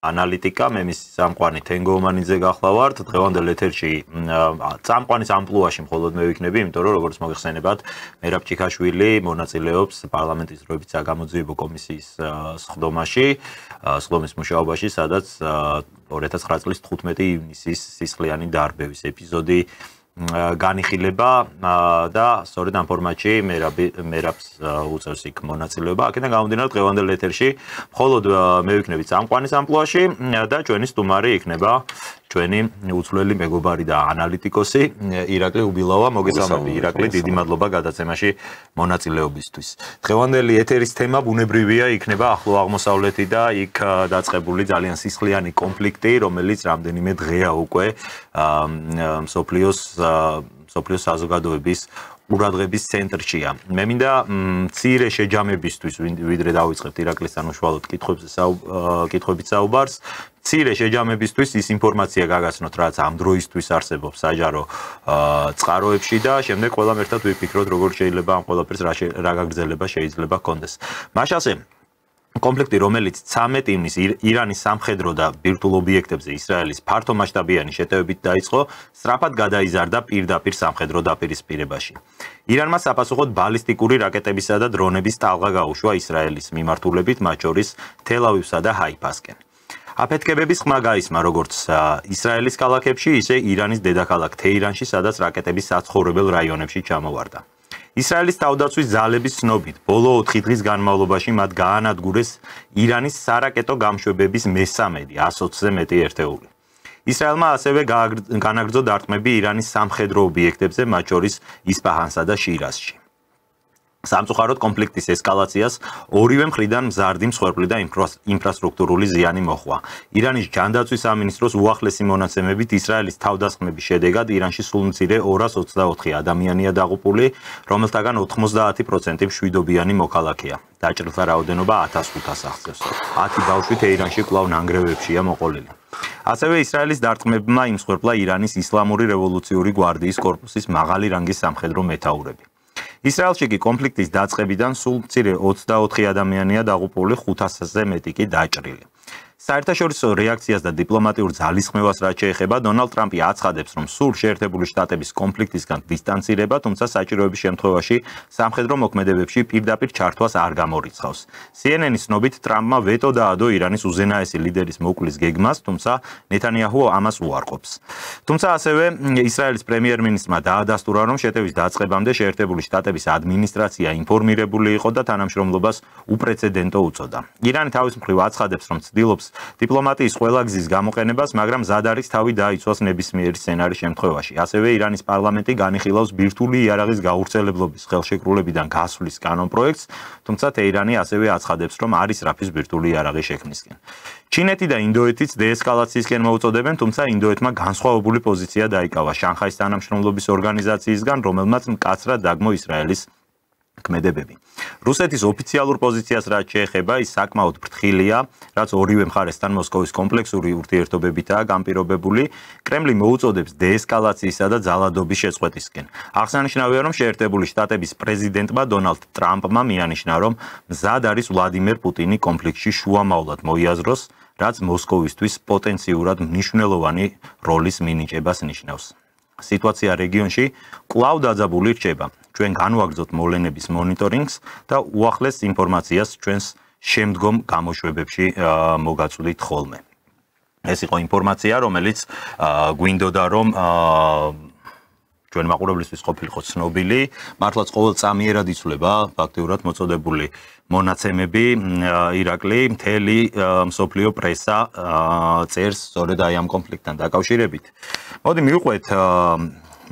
ანალიტიკა, მე მის წამყვანი თენგო ომანიძე გახლავართ. დღევანდელ ეთერში წამყვანის ამპლუაში მხოლოდ მე ვიქნები, იმიტომ რომ როგორც მოგეხსენებათ, მერაბ ჩიქაშვილი მონაწილეობს პარლამენტის დროებით საგამოძიებო კომისიის სხდომის მუშაობაში, სადაც 2009 წლის 15 ივნისის სისხლიანი დარბევის ეპიზოდი განიხილება და სწორედ ამ ფორმატში მერაბს უწევს იქ მონაწილეობა. აქედან გამომდინარე დღევანდელ ეთერში მხოლოდ მე ვიქნები წამყვანის ამპლუაში და ჩვენი სტუმარი იქნება ჩვენი უცვლელი მეგობარი და ანალიტიკოსი ირაკლი უბილავა. მოგესალმები ირაკლი, დიდი მადლობა გადაცემაში მონაწილეობისთვის. დღევანდელი ეთერის თემა ბუნებრივია, იქნება ახლო აღმოსავლეთი და იქ დაწყებული ძალიან სისხლიანი კონფლიქტი, რომელიც რამდენიმე დღეა უკვე მსოფლიოს საზოგადოების ყურადღების ცენტრშია. მე მინდა მცირე შეჯამებისთვის, ვიდრე დავიწყებთ ირაკლისთან უშუალოდ კითხვებით საუბარს, მცირე შეჯამებისთვის ის ინფორმაცია გაგაცნოთ, რაც ამ დროისთვის არსებობს საჯარო წყაროებში და შემდეგ ყველამ ერთად ვიფიქროთ, როგორ შეიძლება ამ ყველაფერს რა გაგრძელება შეიძლება ჰქონდეს. მაშასე კონფლიქტი, რომელიც 13 ივნის ირანის სამხედრო და ბირთვულ ობიექტებზე ისრაელის ფართომასშტაბიანი შეტევებით დაიწყო, სწრაფად გადაიზარდა პირდაპირ სამხედრო დაპირისპირებაში. ირანმა საპასუხოდ ბალისტიკური რაკეტებისა და დრონების ტალღა გაუშვა ისრაელის მიმართულებით, მათ შორის თელ-ავივსა და ჰაიფასკენ. აფეთქებების ხმა გაისმა როგორც ისრაელის ქალაქებში, ისე ირანის დედაქალაქ თეირანში, სადაც რაკეტები საცხოვრებელ რაიონებში ჩამოვარდა. ისრაელის თავდაცვის ძალების ცნობით, ბოლო 4 დღის განმავლობაში მათ გაანადგურეს ირანის სარაკეტო გამშვებების მესამედი, 120-ზე მეტი ერთეული. ისრაელმა ასევე განაგრძო დარტყმები ირანის სამხედრო ობიექტებზე, მათ შორის ისპაჰანსა და შირაზში. სამწუხაროდ კონფლიქტის ესკალაციას ორივე მხრიდან მზარდი მსხვერპლი და ინფრასტრუქტურული ზიანი მოჰყვა. ირანის ჯანდაცვის სამინისტროს უახლესი მონაცემებით ისრაელის თავდასხმების შედეგად ირანში სულ მცირე 224 ადამიანია დაღუპული, რომელთაგან 90% მშვიდობიანი მოქალაქეა. დაჭრილთა რაოდენობა 1500 აღწევს. 10 ბავშვი თეირანში კვლავ ნანგრევებშია მოყოლილი. ასევე ისრაელის დარტყმებმა იმსხვერპლა ირანის ისლამური რევოლუციური გვარდიის კორპუსის მაღალი რანგის სამხედრო მეთაურები. ისრაელში კი კონფლიქტის დაწყებიდან სულ მცირე 24 ადამიანია დაღუპული, 500-ზე მეტი კი დაჭრილი. საერთაშორისო რეაქციას და დიპლომატიურ ძალისხმევას რაც შეეხება, დონალდ ტრამპი აცხადებს, რომ სურს შეერთებული შტატების კონფლიქტისგან დისტანცირება, თუმცა საჭიროების შემთხვევაში სამხედრო მოქმედებებში პირდაპირ ჩართვას არ გამორიცხავს. CNN-ის ცნობით, ტრამპმა ვეტო დაადო ირანის უზენაესი ლიდერის მოკვლას გეგმას, თუმცა ნეთანიაჰუ ამას უარყოფს. თუმცა ასევე ისრაელის პრემიერ-მინისტრმა დაადასტურა, რომ შეტევის დაწყებამდე შეერთებული შტატების ადმინისტრაცია ინფორმირებული იყო და თანამშრომლობას უპრეცედენტო უწოდა. ირანი თავის მხრივ აცხადებს, რომ ცდილობს დიპლომატიის ყველა გზის გამოყენებას, მაგრამ მზად არის თავი დაიცვას ნებისმიერი სცენარის შემთხვევაში. ასევე ირანის პარლამენტი განიხილავს ბირთვული იარაღის გავრცელებლობის ხელშეკრულებიდან გასვლის კანონპროექტს, თუმცა თეირანი ასევე აცხადებს, რომ არის რაფის ბირთვული იარაღის შექმნისკენ. ჩინეთი და ინდოეთიც დეესკალაციისკენ მოუწოდებენ, თუმცა ინდოეთმა განსხვავებული პოზიცია დაიკავა შანხაის თანამშრომლობის ორგანიზაციისგან, რომელმაც მკაცრად დაგმო ისრაელის ქმედებები. რუსეთის ოფიციალურ პოზიციას რაც შეეხება, ის საკმაოდ ფრთხილია, რაც ორივე მხარესთან მოსკოვის კომპლექსური ურთიერთობებითაა განპირობებული. კრემლი მოუწოდებს დეესკალაციისა და ძალადობის შეწყვეტისკენ. აღსანიშნავია, რომ შეერთებული შტატების პრეზიდენტმა დონალდ ტრამპმა მიანიშნა, რომ მზად არის ვლადიმერ პუტინი კონფლიქტში შუამავლად მოიაზროს, რაც მოსკოვისთვის პოტენციურად მნიშვნელოვანი როლის მინიჭებას ნიშნავს. სიტუაცია რეგიონში კვლავ დაძაბული რჩება. ჩვენ განვაგრძობთ მოვლენების მონიტორინგს და უახლეს ინფორმაციას ჩვენს შემდგომ გამოშვებებში მოგაწვდით ხოლმე. ეს იყო ინფორმაცია, რომელიც გვინდოდა რომ ჩვენ მაყურებლისთვის ყოფილიყო ცნობილი, მართლაც ყოველწამიერად იცვლება ფაქტიურად მოწოდებული მონაცემები, ირაკლი, მთელი მსოფლიო პრესა წერს სწორედ აი ამ კონფლიქტთან დაკავშირებით. მოდი მივყვეთ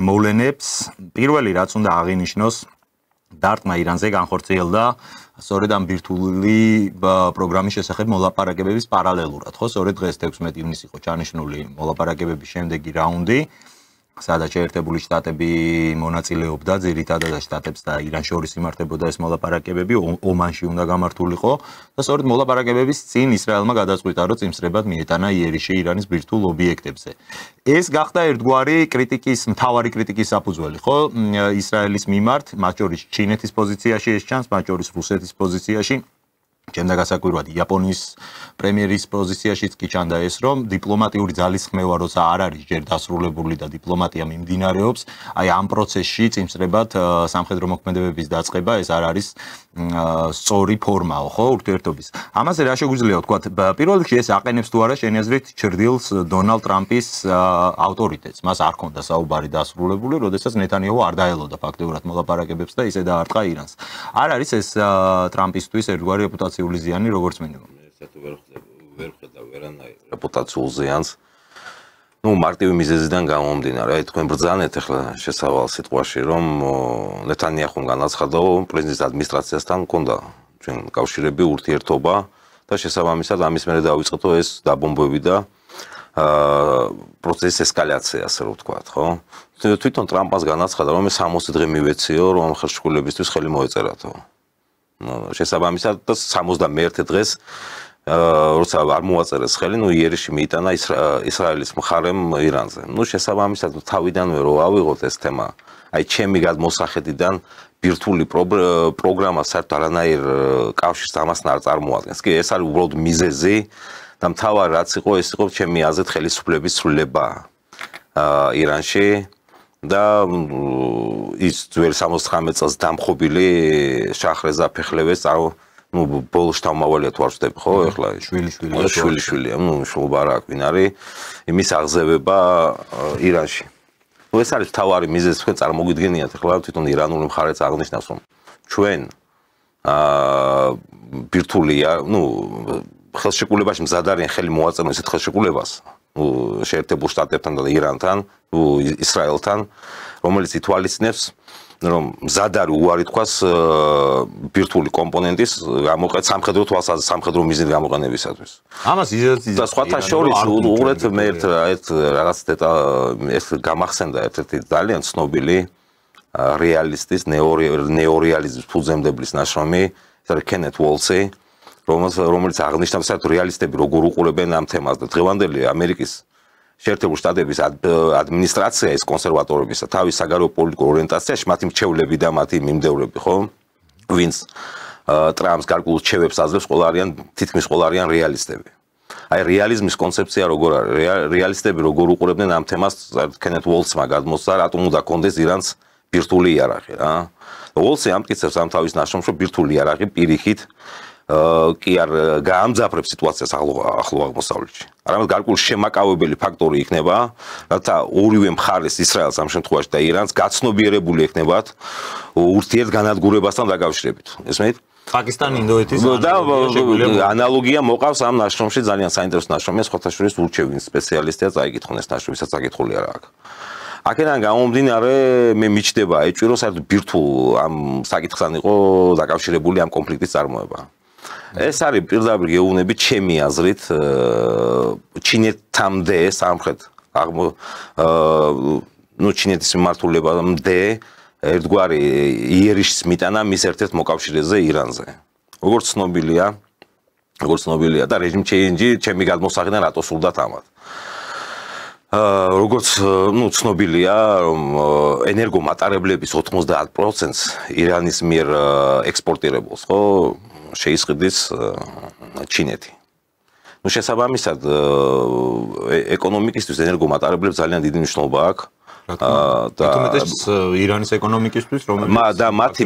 მოვლენებს. პირველი რაც უნდა აღინიშნოს, დარტყმა ირანზე განხორციელდა სწორედ ამ ბირთვული პროგრამის შესახებ მოლაპარაკებების პარალელურად, ხო? სწორედ დღეს 16 ივნისი იყო ჩანიშნული მოლაპარაკებების შემდეგი რაუნდი, სადაც შეერთებული შტატები მონაწილეობდა ძირითადად შტატებს და ირანს შორის იმართებოდა ეს მოლაპარაკებები, ომანში უნდა გამართულიყო და სწორედ მოლაპარაკებების წინ ისრაელმა გადაწყვიტა, რომ წინსრებად მიეტანა იერიში ირანის ბირთვულ ობიექტებზე. ეს გახდა ერთგვარი მთავარი კრიტიკის საფუძველი, ხო? ისრაელის მიმართ, მათ შორის ჩინეთის პოზიციაში ეს ჩანს, მათ შორის რუსეთის პოზიციაში. ჩემდა გასაკვირვად იაპონიის პრემიერის პოზიციაშიც კი ჩანდა ეს, რომ დიპლომატიური ძალისხმევა როცა არ არის ჯერ დასრულებული და დიპლომატია მიმდინარეობს, აი ამ პროცესში წინსწრებად სამხედრო მოქმედებების დაწყება ეს არ არის სწორი ფორმაო, ხო, ურთიერთობის. ამაზე რა შეგვიძლია ვთქვათ? პირველ რიგში ეს აყენებს თუ არა შენი აზრით ჩრდილს დონალდ ტრამპის ავტორიტეტს. მას არ ჰქონდა საუბარი დასრულებული, როდესაც ნეთანიაჰუ არ დაელოდა ფაქტობრივად მოლაპარაკებებს და ისე დაარტყა ირანს. არ არის ეს ტრამპისთვის ერთგვარი რეპუტაციული ზიანი, როგორც მინდა. ესეთ ვერ ხედავ ვერანაირ რეპუტაციულ ზიანს. მარტივი მიზეზიდან გამომდინარე, აი თქვენ ბრძანეთ ახლა შესავალ სიტყვაში, რომ ნეთანიაჰუმ განაცხადა, რომ პრეზიდენტის ადმინისტრაციასთან მქონდა ჩვენ კავშირები, ურთიერთობა და შესაბამისად ამის მერე დავიწყეთო ეს დაბომბვები და პროცესის ესკალაცია, ასე რომ ვთქვათ, ხო? თვითონ ტრამპს განაცხადა, რომ 60 დღე მივეციო, რომ ხელშეკრულებისთვის ხელი მოეწერათო. შესაბამისად და 71 დღეს როცა არ მოაწერეს ხელი, იერიში მიიტანა ისრაელის მხარემ ირანზე. შესაბამისად თავიდანვე რო ავიღოთ ეს თემა, აი ჩემი გადმოსახედიდან ბირთვული პროგრამა საერთოდ არანაირ კავშირს ამასთან არ წარმოადგენს. კი, ეს არის უბრალოდ მიზეზი და მთავარი რაც იყო, ეს იყო ჩემი აზრით ხელისუფლების ცვლილება ირანში და ის ძველი 79 წელს დამხობილი შაჰრეზა ფეხლევეს ბოლო შთამომავალია თუ არ ვწდები, ხო, ეხლა შვილიშვილია, შულბა რა ვინ არის, იმის აღზევება ირანში. ეს არის მთავარი მიზეზი, თქვენ წარმოგიდგენიათ, ეხლა თვითონ ირანული მხარეც აღნიშნავს, რომ ჩვენ ბირთვულია, ხელშეკრულებაში მზად არიან ხელი მოაწერო ესეთ ხელშეკრულებას, შეერთებულ შტატებთან და ირანთან, ისრაელთან, რომელიც ითვალისწინებს რომ მზად არის უარი თქვას ბირთვული კომპონენტის გამოყენება სამხედრო თვალსაზრისით, სამხედრო მიზნით გამოყენებისათვის. ამას და სხვათა შორის უყურეთ მე ერთ რაღაც ეს გამახსენდა ერთ-ერთი ძალიან ცნობილი რეალისტის ნეორეალიზმის ფუძემდებლის ნაშრომი, ეს არის კენეთ უოლსი, რომელიც აღნიშნავს საერთოდ რეალისტები როგორ უყურებენ ამ თემას და დღევანდელი ამერიკის შეერთებული შტატების ადმინისტრაცია ის კონსერვატორებისა თავის საგარეო პოლიტიკურ ორიენტაციაში მათი მრჩევლები და მათი მიმდევრები, ხო? ვინც ტრამპს გარკვეულ რჩევებს აძლევს, თითქმის ყველა არიან რეალისტები. აი რეალიზმის კონცეფცია როგორ არის? რეალისტები როგორ უყურებდნენ ამ თემას, კენეთ უოლსმა გადმოსცა, რატომ უნდა კონდეს ირანს ბირთვული იარაღი, რა? უოლსი ამტკიცებს ამ თავის ნაშრომში, რომ ბირთვული იარაღი პირიქით კი არ გაამძაფრებს სიტუაციას ახლო აღმოსავლეთში. არამედ გარკვეული შემაკავებელი ფაქტორი იქნება, რათა ორივე მხარეს ისრაელს ამ შემთხვევაში და ირანს გაცნობიერებული ექნებათ ურთიერთგანადგურებასთან დაკავშირებით. ესმით? პაკისტანი, ინდოეთის ანალოგია მოყავს ამ ნაშრომში, ძალიან საინტერესო ნაშრომია, სხვათა შორის ურჩევინის სპეციალისტია წაიკითხონ ეს ნაშრომი, ვისაც აკითხული არა აქვს. აქედან გამომდინარე, მე მიჩნდება ეჭვი, რომ საერთოდ ბირთვულ ამ საკითხთან იყო დაკავშირებული ამ კონფლიქტის წარმოება. ეს არის პირდაპირ გეუბნები ჩემი აზრით ჩინეთამდე სამხრეთ ჩინეთის მიმართულებამდე ერთგვარი იერიშის მიტანა მის ერთ-ერთ მოკავშირეზე ირანზე. როგორც ცნობილია და რეჟიმ ჩეინჯი ჩემი გადმოსახედიდან რატო სურდათ ამათ. როგორც ცნობილია, რომ ენერგომატარებლების 90%-ს ირანის მიერ ექსპორტირებულს, ხო, შეისყიდის ჩინეთი. შესაბამისად, ეკონომიკისთვის ენერგომატარებლებს ძალიან დიდი მნიშვნელობა აქვს. და ირანის ეკონომიკისთვის, რომელიც და მათი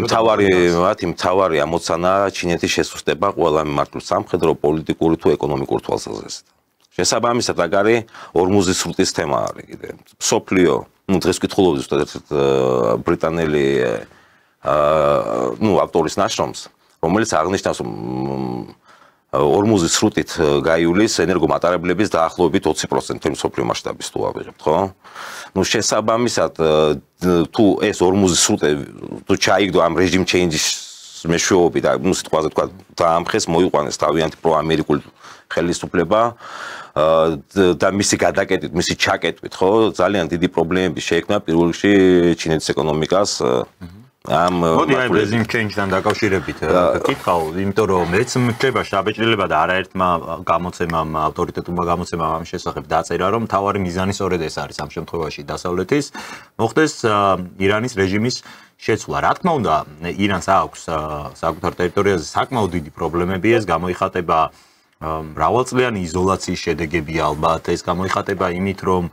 მთავარი ამოცანა ჩინეთის შესუსტება ყველა მიმართულ სამხედრო, პოლიტიკური თუ ეკონომიკური თვალსაზრისით. შესაბამისად, აქ არის ორმუზის სრუტის თემა არის კიდე. მსოფლიო, დღეს ვკითხულობდი ზუსტად ბრიტანელი ავტორის ნაშრომს, რომელიც აღნიშნავს, რომ ორმუზის სრუტით გაივლის ენერგომატარებლების დაახლოებით 20% მსოფლიო მასშტაბის თუ ავიღებთ, ხო? შესაბამისად, თუ ეს ორმუზის სრუტი თუ ჩაიგდო ამ რეჟიმ ჩეინჯის მეშვეობით და სიტყვაზე თქვა დაამხეს, მოიყვანეს თავიანთი პროამერიკული ხელისუფლება და მისი გადაკეტვით, მისი ჩაკეტვით, ხო, ძალიან დიდი პრობლემები შეექმნა პირველ რიგში ჩინეთის ეკონომიკას. მოდი აი რეჟიმ ჩეინჯთან დაკავშირებით გკითხავ, იმიტომ რომ მეც მრჩება შაბეჭდილება და არაერთმა გამოცემამ, ავტორიტეტულმა გამოცემამ ამ შესახებ დაწერა, რომ მთავარი მიზანი სწორედ ეს არის ამ შემთხვევაში დასავლეთის მოხდეს ირანის რეჟიმის შეცვლა. Რა თქმა უნდა, ირანს აქვს საკუთარ ტერიტორიაზე საკმაოდ დიდი პრობლემები, ეს გამოიხატება მრავალწლიანი იზოლაციის შედეგები ალბათ, ეს გამოიხატება იმით, რომ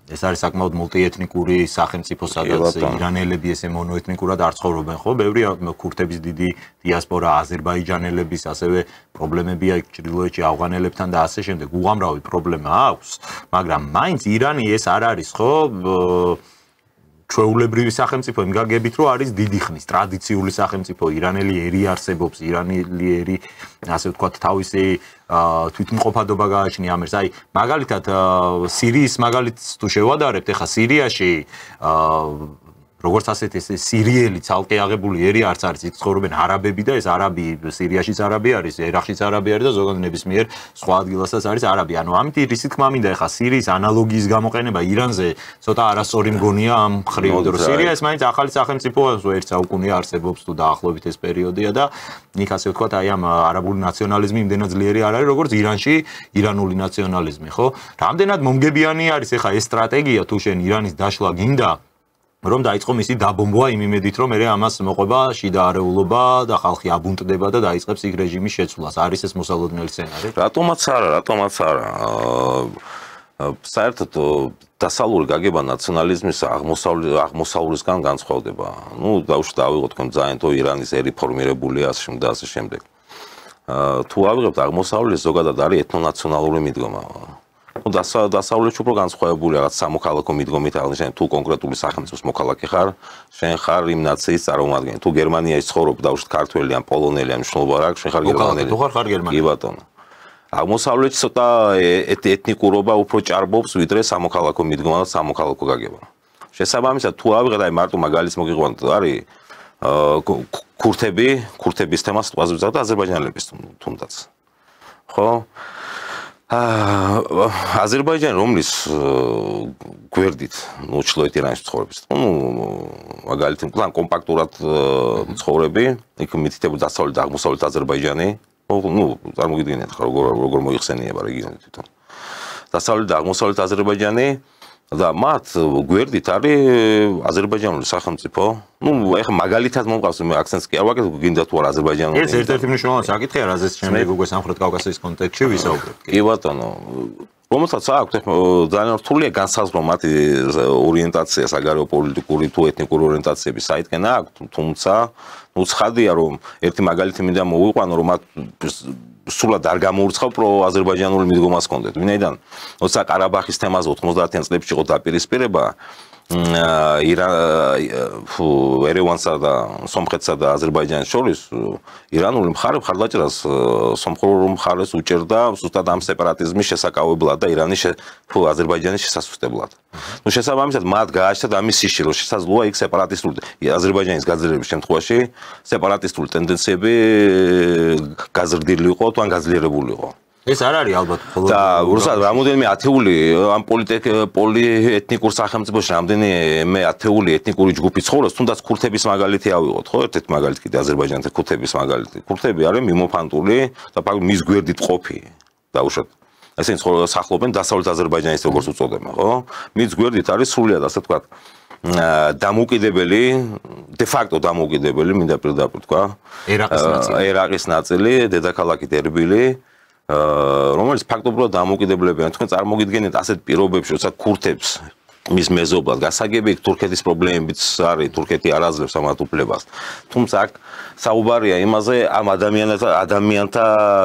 ეს არის საკმაოდ მულტიეთნიკური სახელმწიფო, სადაც ირანელები ესე მონოეთნიკურად არ ცხოვრობენ, ხო? ბევრი ქურთების დიდი დიასპორა, აზერბაიჯანელების, ასევე პრობლემებია ჩრდილოეთში ავღანელებთან და ასე შემდეგ. უამრავი პრობლემა აქვს, მაგრამ მაინც ირანი ეს არ არის, ხო? ჩვეულებრივი სახელმწიფო იმ გაგებით რომ არის დიდი ხნის ტრადიციული სახელმწიფო ირანელი ერი არსებობს ირანელი ერი ასე ვთქვათ თავისი თვითმყოფადობა გააჩნია ამერს აი მაგალითად სირიის მაგალითს თუ შევადარებთ ეხა სირიაში როგორც ასეთი ეს სირიელი ცალკე აღებული ერი არც არის იქ ცხოვრობენ არაბები და ეს არაბი სირიაშიც არაბი არის ერახშიც არაბი არის და ზოგადად ნებისმიერ სხვა ადგილასაც არის არაბი ანუ ამით რისი თქმა მინდა ეხა სირიის ანალოგიის გამოყენება ირანზე ცოტა არასწორი მგონია ამ ხრივ რომ სირია ეს მაინც ახალი სახელმწიფოა ერთ საუკუნე არსებობს თუ დაახლოებით ეს პერიოდია და იქ ასე ვთქვათ აი ამ არაბული ნაციონალიზმი იმდენად ძლიერი არ არის როგორც ირანში ირანული ნაციონალიზმი ხო რამდენად მომგებიანი არის ეხა ეს სტრატეგია თუ შენ ირანის დაშლა გინდა რომ დაიწყო მისი დაბომბვა იმ იმედით რომ მე ამას მოყვება შიდა არეულობა და ხალხი აბუნტდება და დაიწყებს იქ რეჟიმის შეცვლას არის ეს მოსალოდნელი სცენარი რატომაც არა საერთოდ დასავლური გაგება ნაციონალიზმის აღმოსავლურისგან განსხვავდება ნუ დავუშვათ ავიღოთ თქვენ ძალიან თო ირანის ერიფორმირებულია ასე შემდეგ თუ ავიღებთ აღმოსავლურის ზოგადად არის ეთნონაციონალური მიდგომა დასავლეთში უფრო განსხვავებული რაღაც სამოქალაქო მიდგომით აღნიშნეთ თუ კონკრეტული სახელმწიფოს მოქალაქე ხარ შენ ხარ იმ ნაციის წარმომადგენელი თუ გერმანიაში ცხოვრობ დავუშვათ ქართველი ან პოლონელი ან მნიშვნელობა რა აქვს შენ ხარ გერმანელი თუ ხარ გერმანელი კი ბატონო აღმოსავლეთში ცოტა ეთნიკურობა უფრო ჭარბობს ვიდრე სამოქალაქო მიდგომა და სამოქალაქო გაგება შესაბამისად თუ ავიღეთ აი მარტო მაგალითს მოგიყვანთ არის ქურთების თემას ვაზრ ვიზავთ და აზერბაიჯანელების თუნდაც ხო აზერბაიჯანი რომლის გვერდით ნუ ჩრდილოეთ ირანის ცხოვრების ნუ მაგალითად ძალიან კომპაქტურად ცხოვრები იქ მითითებული დასავლეთ და აღმოსავლეთ აზერბაიჯანი ნუ წარმოგიდგენიათ ხა როგორ მოიხსენიება რეგიონი თვითონ დასავლეთ და აღმოსავლეთ აზერბაიჯანი და მათ გვერდით არის აზერბაიჯანული სახელმწიფო ნუ ეხლა მაგალითად მომყავს მე აქცენტს კი არ ვაკეთებ გინდა თუ არა აზერბაიჯანული ეს ერთ-ერთი მნიშვნელოვანი საკითხია რაზეც შემდეგ უკვე სამხრეთ კავკასიის კონტექსტში ვისაუბრებთ კი ბატონო რომელსაც აქვს ძალიან რთულია განსაზღვრა მათი ორიენტაცია საგარეო პოლიტიკური თუ ეთნიკური ორიენტაციების საითკენ აქვს თუმცა ნუ ცხადია რომ ერთი მაგალითი მინდა მოვიყვანო რომ მათ სულად არ გამოურცხავ პრო-აზერბაიჯანული მიდგომას ჰქონდეთ. ვინაიდან როცა ყარაბაღის თემაზე 90-იან წლებში იყო დაპირისპირება ერევანსა და სომხეთსა და აზერბაიჯანის შორის ირანული მხარე მხარდაჭერას სომხურ მხარეს უჭერდა ზუსტად ამ სეპარატიზმის შესაკავებლად და ირანის აზერბაიჯანის შესასუსტებლად. ნუ შესაბამისად მათ გააჩნდათ ამის სიში რომ შესაძლოა იქ სეპარატისტული აზერბაიჯანის გაძლიერების შემთხვევაში სეპარატისტული ტენდენციები გაზრდილი იყო თუ ან გაძლიერებული იყო. ეს არ არის ალბათ მხოლოდ და რუსად რამოდენიმე ათეული ამ პოლიეთნიკურ სახელმწიფოში რამდენიმე ათეული ეთნიკური ჯგუფი ცხოვრობს, თუნდაც ქურთების მაგალითი ავიღოთ, ხო? ერთ-ერთი მაგალითი კიდე აზერბაიჯანთან ქურთების მაგალითი. ქურთები არიან მიმოფანტული და მის გვერდით ყოფი. დაუშვათ ესენი სახლობენ დასავლეთ აზერბაიჯანის როგორც უწოდება, ხო? მის გვერდით არის სრულიად ასე ვთქვათ დამოუკიდებელი, de facto დამოუკიდებელი, მინდა პირდაპირ თქვა, ერაყის ნაწილი, დედაქალაქი ერბილი რომელიც ფაქტობრივად დამოუკიდებლებიან თქვენ წარმოგიდგენთ ასეთ პირობებში როცა ქურთებს მის მეზობლად გასაგები თურქეთის პრობლემებიც არის თურქეთი არ აძლევს ამათ უფლებას თუმცა აქ საუბარია იმაზე ამ ადამიანთა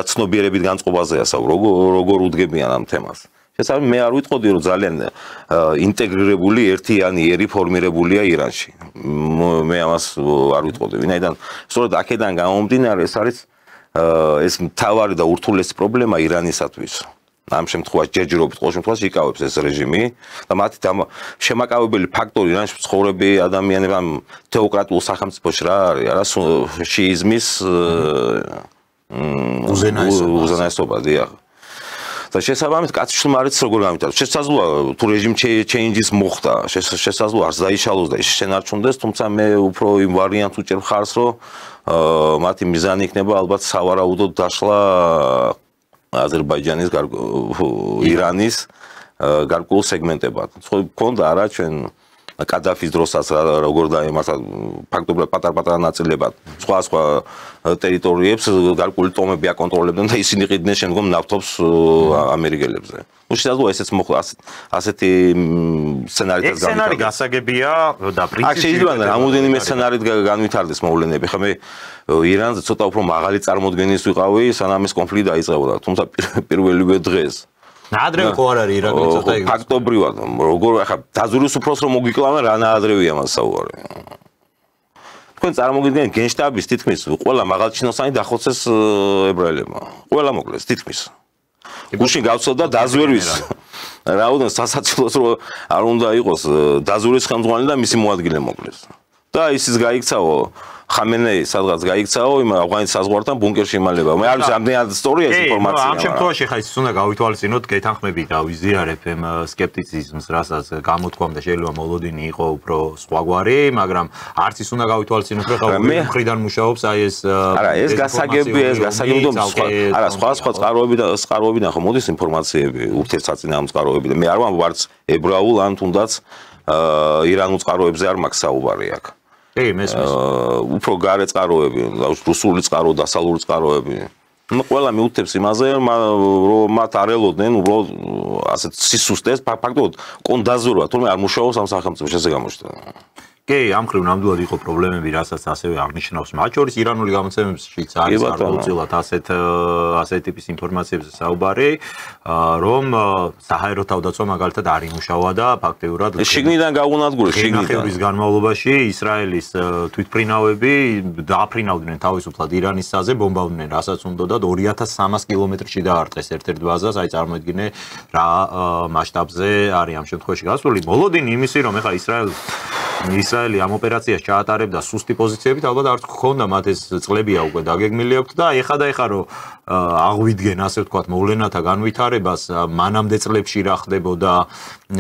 ცნობიერებით განწყობაზეა როგორ უდგებიან ამ თემას შესაძლოა მე არ ვიტყოდი რომ ძალიან ინტეგრირებული ერთიანი ერი ფორმირებულია ირანში მე ამას არ ვიტყოდი ვინაიდან სწორედ აქედან გამომდინარე ეს არის ეს მთავარი და ურთულესი პრობლემა ირანისათვის. ამ შემთხვევაში ჯერჯერობით ყოველ შემთხვევაში იკავებს ეს რეჟიმი და მათი შემაკავებელი ფაქტორი ირანში მცხოვრები ადამიანები ამ თეოკრატიულ სახელმწიფოში რა არის, არა შიიზმის უზენაესობა, დიახ. და შესაბამისად კაცი შრომარიც როგორ გამიტანოს. შესაძლოა თუ რეჟიმ ჩეინჯის მოხდა, შესაძლოა არც დაიშალოს და შენარჩუნდეს, თუმცა მე უფრო იმ ვარიანტს უჭერ მხარს, რომ მათი მიზანი იქნება ალბათ სავარაუდოდ დაშლა აზერბაიჯანის ირანის გარკვეულ სეგმენტებად. ხო, მქონდა არა ჩვენ კადაფის დროსაც როგორ დაემართა ფაქტობრივად პატარ-პატარა ნაწილებად სხვა ტერიტორიებს გარკვეული ტომები აკონტროლებდნენ და ისინი ყიდნენ შემდგომ ნავთობს ამერიკელებზე. Ну შესაძლოა ესეც მოხდა ასეთი სცენარითაც განვითარდეს. სცენარი გასაგებია და პრინციპი შეიძლება რამოდენიმე სცენარით განვითარდეს მოვლენები. ხომ მე ირანზე ცოტა უფრო მაღალი წარმოდგენის ვიყავი, სანამ ეს კონფლიქტი დაიწყებოდა. თუმცა პირველივე დღეს ნაადრევი ხო არ არის ირაკლი ცოტა იგივე. ფაქტობრივად, როგორ ახლა დაზვერვის უფროს რომ მოგიკლავენ რა ნაადრევია მას საუბარი. თქვენ წარმოგიდგენთ გენშტაბის თითქმის ყველა მაღალჩინოსანი დახოცეს ებრაელებმა. ყველა მოკლეს თითქმის. გუშინ გავცელდა დაზვერვის რაოდენს სასაცილოს რომ არ უნდა იყოს დაზვერვის ხელმძღვანელი და მისი მოადგილე მოკლეს. და ისიც გაიქცაო ხამენეი სადღაც გაიქცაო იმ ავღანის საზღვართან ბუნკერში იმალება. მე არ ვიცი ამდენად სწორია ეს ინფორმაცია. ამ შემთხვევაში ხა ის უნდა გავითვალისწინოთ, გეთანხმები და ვიზიარებ ამ სკეპტიციზმს, რასაც გამოთქვამ და შეიძლება მოლოდინი იყო უფრო სხვაგვარი, მაგრამ არც ის უნდა გავითვალისწინოთ, რომ მე მხრიდან მუშაობს აი ეს არა, ეს გასაგებია, არა, სხვა წყაროებიდან ხო მოდის ინფორმაციები, ურთიერთსაწინააღმდეგოებები და მე არ ვამბობ არც ებრაულ ან თუნდაც ირანულ წყაროებზე არ მაქვს საუბარი აქ. უფრო გარე წყაროები, რუსული წყარო, დასავლური წყაროები. ყველა მიუთებს იმაზე, რომ მათ არ ელოდნენ უბრალოდ ასეთ სისუსტეს, ფაქტობრივად კონდაზურვა, თუმცა არ მუშაობს ამ სახელმწიფოში ესე გამოჩნდა. კი, ამ ხრივ ნამდვილად იყო პრობლემები, რასაც ასევე აღნიშნავს. მათ შორის ირანული გამოცემებშიც არის გარკვეულწილად ასეთი ტიპის ინფორმაციებზე საუბარი, რომ საჰაერო თავდაცვა მაგალითად არ იმუშავა და ფაქტიურად შიგნიდან გაუნადგურეს, შიგნიდან. განმავლობაში ისრაელის თვითმფრინავები დააფრინავდნენ თავისუფლად ირანის საზზე, ბომბავდნენ, რასაც უნდათ 2300 კილომეტრში დაარტყეს ერთ-ერთ ბაზას, აი წარმოიდგინე რა მასშტაბზე არის ამ შემთხვევაში გასული. მოლოდინი იმისი, რომ ეხლა ისრაელი ამ ოპერაციას ჩაატარებდა სუსტი პოზიციებით, ალბათ არც გქონდა მათ ეს წლებია უკვე დაგეგმილი აქვთ და ეხა რომ აღვიდგენ ასე ვთქვათ მოვლენათა განვითარებას, მანამდე წლებში რა ხდებოდა,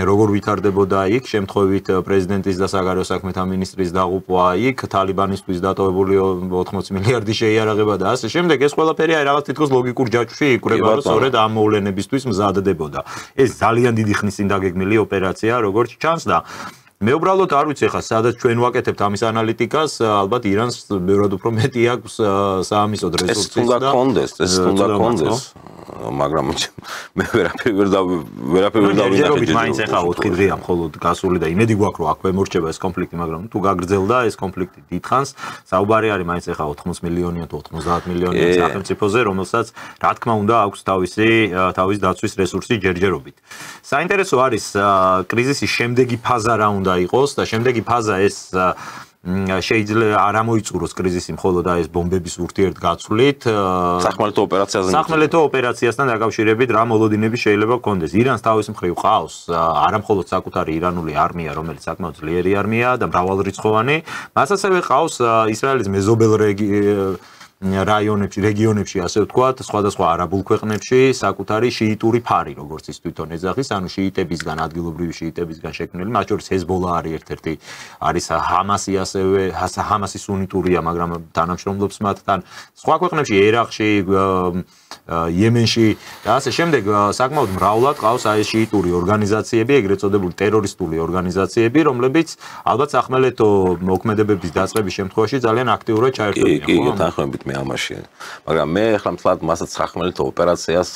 როგორ ვითარდებოდა იქ, შემთხვევით პრეზიდენტის და საგარეო საქმეთა მინისტრის დაღუპვა იქ, თალიბანისთვის დატოვებული 80 მილიარდი შეიარაღება და ასე შემდეგ, ეს ყველაფერი აი რაღაც თითქოს ლოგიკურ ჯაჭვში იკვრება, რომ სწორედ ამ მოვლენებისთვის მზადდებოდა. ეს ძალიან დიდი ხნის წინ დაგეგმილი ოპერაცია, როგორც ჩანს და მე უბრალოდ არ ვიცი ხა სადაც ჩვენ ვაკეთებთ ამის ანალიტიკას, ალბათ ირანს ბევრად უფრო მეტი აქვს საამისოდ რესურსი და ეს უნდა კონდეს, მაგრამ მე ვერაფერი ვერ დავინახე. მაინც ახლა 4 დღეა მხოლოდ გასული და იმედი გვაქვს რომ აქვე მორჩება ეს კონფლიქტი, მაგრამ თუ გაგრძელდა ეს კონფლიქტი დიდხანს, საუბარი არის მაინც ახლა 80 მილიონიან თუ 90 მილიონიან სახელმწიფოზე, რომელსაც რა თქმა უნდა აქვს თავის დაცვის რესურსი ჯერჯერობით. საინტერესო არის კრიზისის შემდეგი ფაზა რა უნდა იყოს და შემდეგი ფაზა ეს შეიძლება არ ამოიწუროს კრიზისი მხოლოდ ეს ბომბების ურთიერთგაცვლით სახმელეთო ოპერაციასთან დაკავშირებით რა მოლოდინები შეიძლება გქონდეს. ირანს თავის მხრივ ყავს არა მხოლოდ საკუთარი ირანული არმია, რომელიც საკმაოდ ძლიერი არმიაა და მრავალრიცხოვანი, მას ასევე ყავს ისრაელის მეზობელ რეგიონებში, ასე ვთქვათ, სხვადასხვა არაბულ ქვეყნებში საკუთარი შიიტური ფარი, როგორც ის თვითონ ეძახის, ანუ შიიტებისგან, ადგილობრივი შიიტებისგან შექმნილი, მათ შორის ჰეზბოლა არის ერთ-ერთი, არის ჰამასი ასევე, ჰამასი სუნიტურია, მაგრამ თანამშრომლობს მათთან. სხვა ქვეყნებში, ერაყში, იემენში და ასე შემდეგ, საკმაოდ მრავლად ყავს ეს შიიტური ორგანიზაციები, ეგრეთ წოდებული ტერორისტული ორგანიზაციები, რომლებიც ალბათ სახმელეთო მოქმედებების დაწყების შემთხვევაში ძალიან აქტიურად ჩაერთვებიან. კი, თანხმობით მე ამაში. მაგრამ მე ახლა მთლად მასაც სახმელეთო ოპერაციას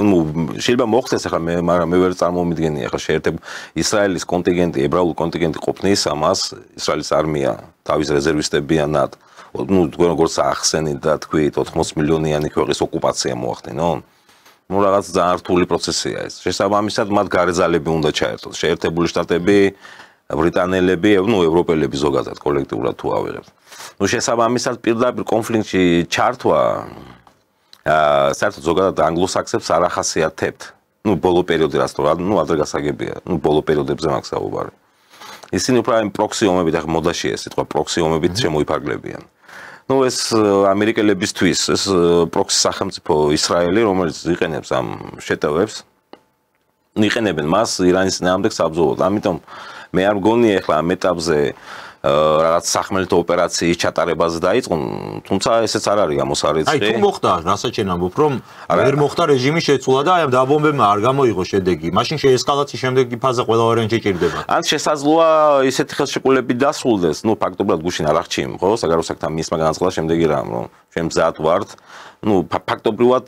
ანუ შეიძლება მოხდეს ახლა მაგრამ მე ვერ წარმომიდგენი ახლა შეერთებ ისრაელის კონტინგენტი, ებრაული კონტინგენტი ყოფნის ამას ისრაელის არმია, თავის რეზერვისტებიანად, ну როგორც ახსენით და თქვით 80 მილიონიანი ქვეყნის ოკუპაცია მოახდინო. ну რაღაც ძალიან რთული პროცესია ეს. შესაბამისად მათ გარე ძალები უნდა ჩაერთოს. შეერთებული შტატები, ბრიტანელები, ну ევროპელები ზოგადად კოლექტიურად თუ ავიღებთ. ну შესაბამისად პირდაპირ კონფლიქტში ჩართვა საერთოდ ზოგადად ანგლოსაქსებს არ ახასიათებთ. ну ბოლო პერიოდი რაც თორა, ну ადრე გასაგებია, ну ბოლო პერიოდებზე მაქვს საუბარი. ისინი უფრო აი პროქსი ომებით, ახლა მოდაშია ეს სიტყვა პროქსი ომებით შემოიფარგლებიან. ну ეს ამერიკელებისთვის ეს პროქსი სახელმწიფო ისრაელი, რომელიც იყენებს ამ შეტევებს, იყენებენ მას ირანის წინააღმდეგ საბრძოლოდ. ამიტომ მე არ მგონია ახლა ამ ეტაპზე რაღაც სახმელეთო ოპერაციის ჩატარებაზე დაიწყო, თუმცა ესეც არ არის გამოსარიცხი. აი, თუ მოხდა, რასაც შენ ამბობ, რომ ვერ მოხდა რეჟიმის შეცვლა და აი ამ დაბომბებმა არ გამოიღო შედეგი, მაშინ შეესკალაციის შემდეგი ფაზა ყველა ვარიანტი ჭირდება. ან შესაძლოა ისეთი ხელშეკრულებით დასრულდეს, ნუ ფაქტობრივად გუშინ არ აღჩიემ, ხო, საგარეო საქმეთა მინისტრმა განაცხადა შემდეგი რამ, რომ ჩვენ მზად ვართ, ნუ ფაქტობრივად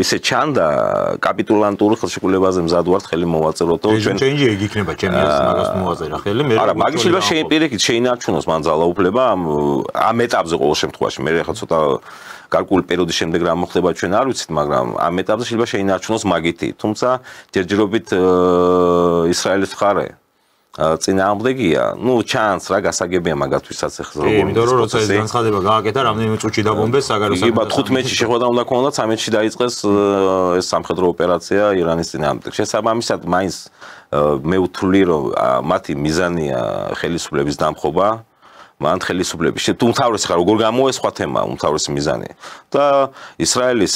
ისე ჩანდა კაპიტულანტური ხელშეკრულებაზე მზად ვართ ხელი მოვაწეროთ, ჩვენ ჩენჯი ეგ იქნება, ჩემი აზრით მაგას მოვაწერა ხელი, მე არა, მაგის შეიძლება პირიქით შეინარჩუნოს მან ძალაუფლება ამ ეტაპზე ყოველ შემთხვევაში, მე ხა ცოტა გარკვეული პერიოდის შემდეგ რა მოხდება ჩვენ არ ვიცით, მაგრამ ამ ეტაპზე შეიძლება შეინარჩუნოს მაგითი, თუმცა ჯერჯერობით ისრაელის მხარე წინააღმდეგია, ნუ ჩანს რა გასაგებია მაგათვისაც ახლა როგორ იმიტომ რომ როცა ეს განცხადება გააკეთა, რამდენიმე წუთში დაბომბეს საგარეო საქმეთა 15-ში შეხვედრა უნდა ქონოდა, 13-ში დაიწყეს ეს სამხედრო ოპერაცია ირანის წინააღმდეგ. შესაბამისად, მაინც მე ვთვლი რომ მათი მიზანია ხელისუფლების დამხობა, მან ხელისუფლების უმთავრესი ხარ როგორ გამოესხვა თემა, უმთავრესი მიზანი და ისრაელის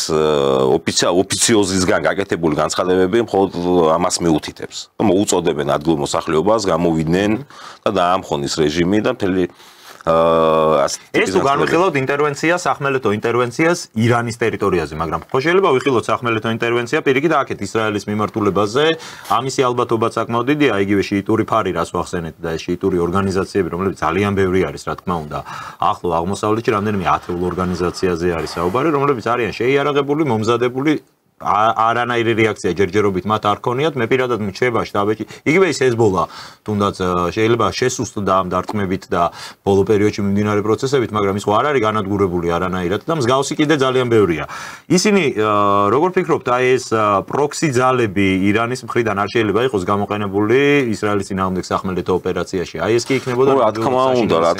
ოფიციოზისგან გაკეთებული განცხადებები მხოლოდ ამას მიუთითებს. მოუწოდებენ ადგილ მოსახლეობას გამოვიდნენ და დაამხონ ის რეჟიმი და მთელი ეს თუ განვიხილავთ ინტერვენცია, სახმელეთო ინტერვენციას ირანის ტერიტორიაზე, მაგრამ ხო შეიძლება ვიხილოთ სახმელეთო ინტერვენცია პირიქით აქეთ ისრაელის მიმართულებაზე, ამისი ალბათობა საკმაოდ დიდია, იგივე შიიტური ფარი რას ვახსენეთ და შიიტური ორგანიზაციები, რომლებიც ძალიან ბევრი არის, რა თქმა უნდა, ახლო აღმოსავლეთში რამდენიმე ათეულ ორგანიზაციაზე არის საუბარი, რომლებიც არიან შეიარაღებული, მომზადებული არანაირი რეაქცია ჯერჯერობით მათ არ ქონიათ, მე პირადად მრჩება შტაბში. იგივე ის ჰეზბოლა, თუნდაც შეიძლება შესუსტდა ამ დარტყმებით და ბოლო პერიოდში მიმდინარე პროცესებით, მაგრამ ის ხო არ არის განადგურებული არანაირად და მსგავსი კიდე ძალიან ბევრია. ისინი როგორ ფიქრობთ, აი ეს პროქსი ძალები ირანის მხრიდან არ შეიძლება იყოს გამოყენებული ისრაელის წინააღმდეგ სახმელეთო ოპერაციაში? აი ეს კი იქნებოდა რა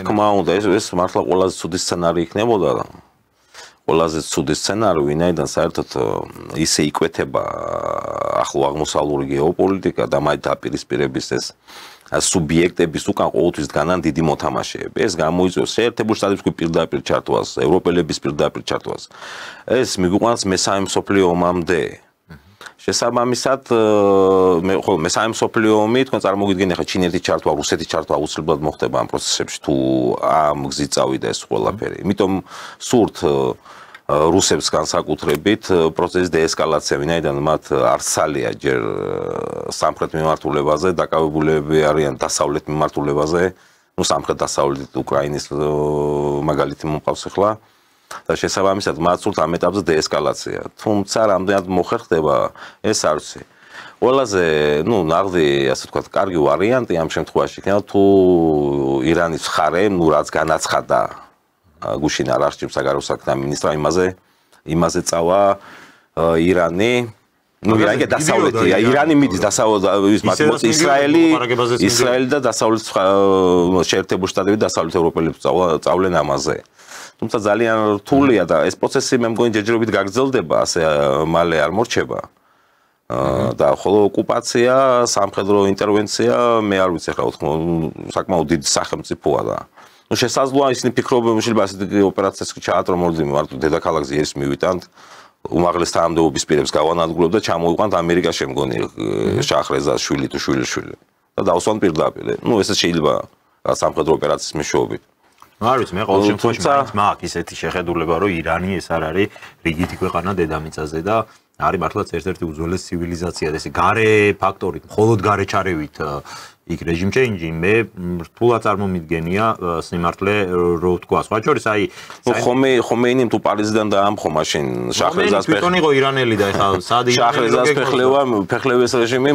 თქმა უნდა, ეს მართლა ყველაზე ცუდი სცენარი იქნებოდა. ყველაზე ცუდი სცენარი, ვინაიდან საერთოდ ისე იკვეთება ახლო აღმოსავლური გეოპოლიტიკა და მათ დაპირისპირების ეს სუბიექტების უკან ყოველთვის დგანან დიდი მოთამაშეები. ეს გამოიწვევს შეერთებულ შტატებს პირდაპირ ჩართვას, ევროპელების პირდაპირ ჩართვას. ეს მიგვიყვანს მესამე მსოფლიო ომამდე. შესაბამისად, მესამე მსოფლიო ომი, თქვენ წარმოგიდგენთ, ხა ჩინეთის ჩართვა, რუსეთის ჩართვა აუცილებლად მოხდება ამ პროცესებში, თუ ამ გზით წავიდა ეს ყველაფერი. იმიტომ სურთ რუსებს განსაკუთრებით პროცესის დეესკალაცია, ვინაიდან მათ არც სალია ჯერ სამხრეთ მიმართულებაზე, დაკავებულები არიან დასავლეთ მიმართულებაზე, ნუ სამხრეთ-დასავლეთ უკრაინის მაგალითი მომყავს ახლა. და შესაბამისად მათ სურთ ამ ეტაპზე დეესკალაცია. თუმცა რამდენად მოხერხდება, ეს არ ვიცი. ყველაზე, ნუ ნაღდი, ასე ვთქვათ, კარგი ვარიანტი ამ შემთხვევაში იქნება თუ ირანის მხარე, ნუ რაც განაცხადა გუშინ არ არჩევ საგარეო საქმეთა მინისტრმა იმაზე წავა ირანი, ნუ ირანი დასავლეთი, ირანი მიდის დასავლეთ ისრაელი და დასავლეთ შეერთებულ შტატები დასავლეთ ევროპელებს წავლენ ამაზე. თუმცა ძალიან რთულია და ეს პროცესი მე მგონი ჯერჯერობით გაგრძელდება, ასე მალე არ მორჩება. და ხოლო ოკუპაცია, სამხედრო ინტერვენცია, მე არ ვიცი ახლა საკმაოდ დიდი სახელმწიფოა და ნუ შესაძლოა ისინი ფიქრობენ, შეიძლება ასეთი ოპერაციას ჩაატარონ მორდიმი მარტო დედაქალაქს ის მივიტანთ, უმაღლეს თანამდებობის პირებს გავანადგურებთ და ჩამოვიყვანთ ამერიკაში მგონი შახრეზას შვილი თუ შვილიშვილი და დავსვან პირდაპირ. ნუ ესეც შეიძლება სამხედრო ოპერაციის მეშვეობით. არ ვიცი, მე ყოველ შემთხვევაში მაქვს ისეთი შეხედულება, რომ ირანი ეს არ არის რიგითი ქვეყანა დედამიწაზე და არის მართლაც ერთ-ერთი უძველესი ცივილიზაცია და ესე გარე ფაქტორით, მხოლოდ გარე ჩარევით იქ რეჟიმ ჩეინჯი მე რთულად წარმომიდგენია სიმართლე რო ვთქვა. სხვა შორის აი ხომეინიმ თუ პარიზიდან დაამხო მაშინ შახრეზას თვითონ იყო ირანელი და ეხლა სად შახრეზას ფეხლევეს რეჟიმი.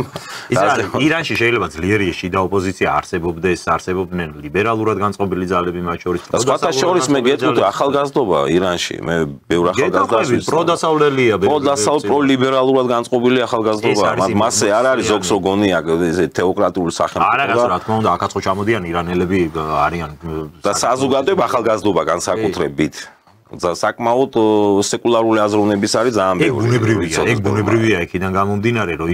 ირანში შეიძლება ძლიერი შიდა ოპოზიცია არსებობდეს, არსებობდნენ ლიბერალურად განწყობილი ძალები მათ შორის. სხვათა შორის მე გეტყვით ახალგაზრდობა ირანში, მე ბევრ ახალგაზრდას ვიცი. პროდასავლელია, პროლიბერალურად განწყობილი ახალგაზრდობა, მასე არ არის ზოგსოგონია თეოკრატიული სახე. არა, რა თქმა უნდა, აქაც ხო ჩამოდიან ირანელები არიან და საზოგადოება ახალგაზრდობა განსაკუთრებით. საკმაოდ სეკულარული აზროვნების არის ძალიან ბევრი. ეგ ბუნებრივია იქიდან გამომდინარე, რომ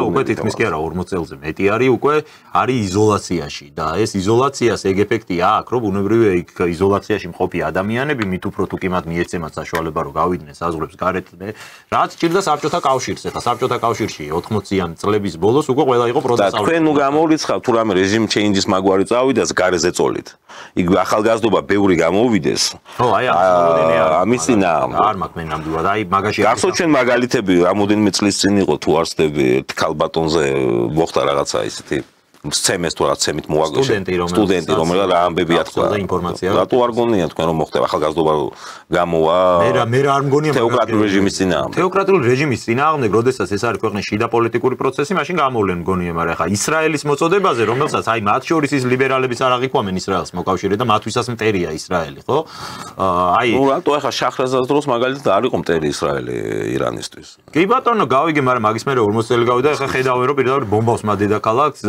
უკვე თითქმის კი არა 40 წელზე მეტი არის უკვე არის იზოლაციაში და ეს იზოლაციას ეგ ეფექტი აქვს, რომ ბუნებრივია იქ იზოლაციაში მყოფი ადამიანები მით უფრო თუ კი მათ მიეცემათ საშუალება რომ გავიდნენ საზღვრებს გარეთ, რაც ჭირდა საბჭოთა კავშირს. ეხლა საბჭოთა კავშირში 80-იან წლების ბოლოს უკვე ყველა იყო პროცესი. და თქვენ ნუ გამორიცხავთ თუ რამე რეჟიმ ჩეინჯის მაგვარი წავიდას გარეზე წოლით. იქ ახალგაზრდობა ბევრი გამოვიდეს. ო, აი ამის წინა არ მაქვს მე ნამდვილად. აი მაგაში გახსოვთ ჩვენ მაგალითები რამოდენიმე წლის წინ იყო თუ არ ვცდები ქალბატონზე მოხდა რაღაცა ისეთი სცემეს თუ რა სცემით სტუდენტი რომელიც რა ამბებია თქვა რატო არ გონია თქვენ რომ მოხდება ახალგაზრდობა გამოვა მე რა არ მგონია თეოკრატიული რეჟიმის წინააღმდეგ თეოკრატიული რეჟიმის წინააღმდეგ როდესაც ეს არის ქვეყნის შიდა პოლიტიკური პროცესი მაშინ გამოვლენ მგონია მაგრამ ხა ისრაელის მოწოდებაზე რომელსაც აი მათ შორის ის ლიბერალებიც არ აღიქვამენ ისრაელს მოკავშირე და მათთვისაც მტერია ისრაელი ხო აი ნუ რატო ხა შახრეზას დროს მაგალითად არ იყო მტერი ისრაელი ირანისთვის კი ბატონო გავიგე მაგრამ მაგის მერე 40 წელი გავიდა ხა ხედავენ რომ პირდაპირ ბომბავს მათ დედაქალაქს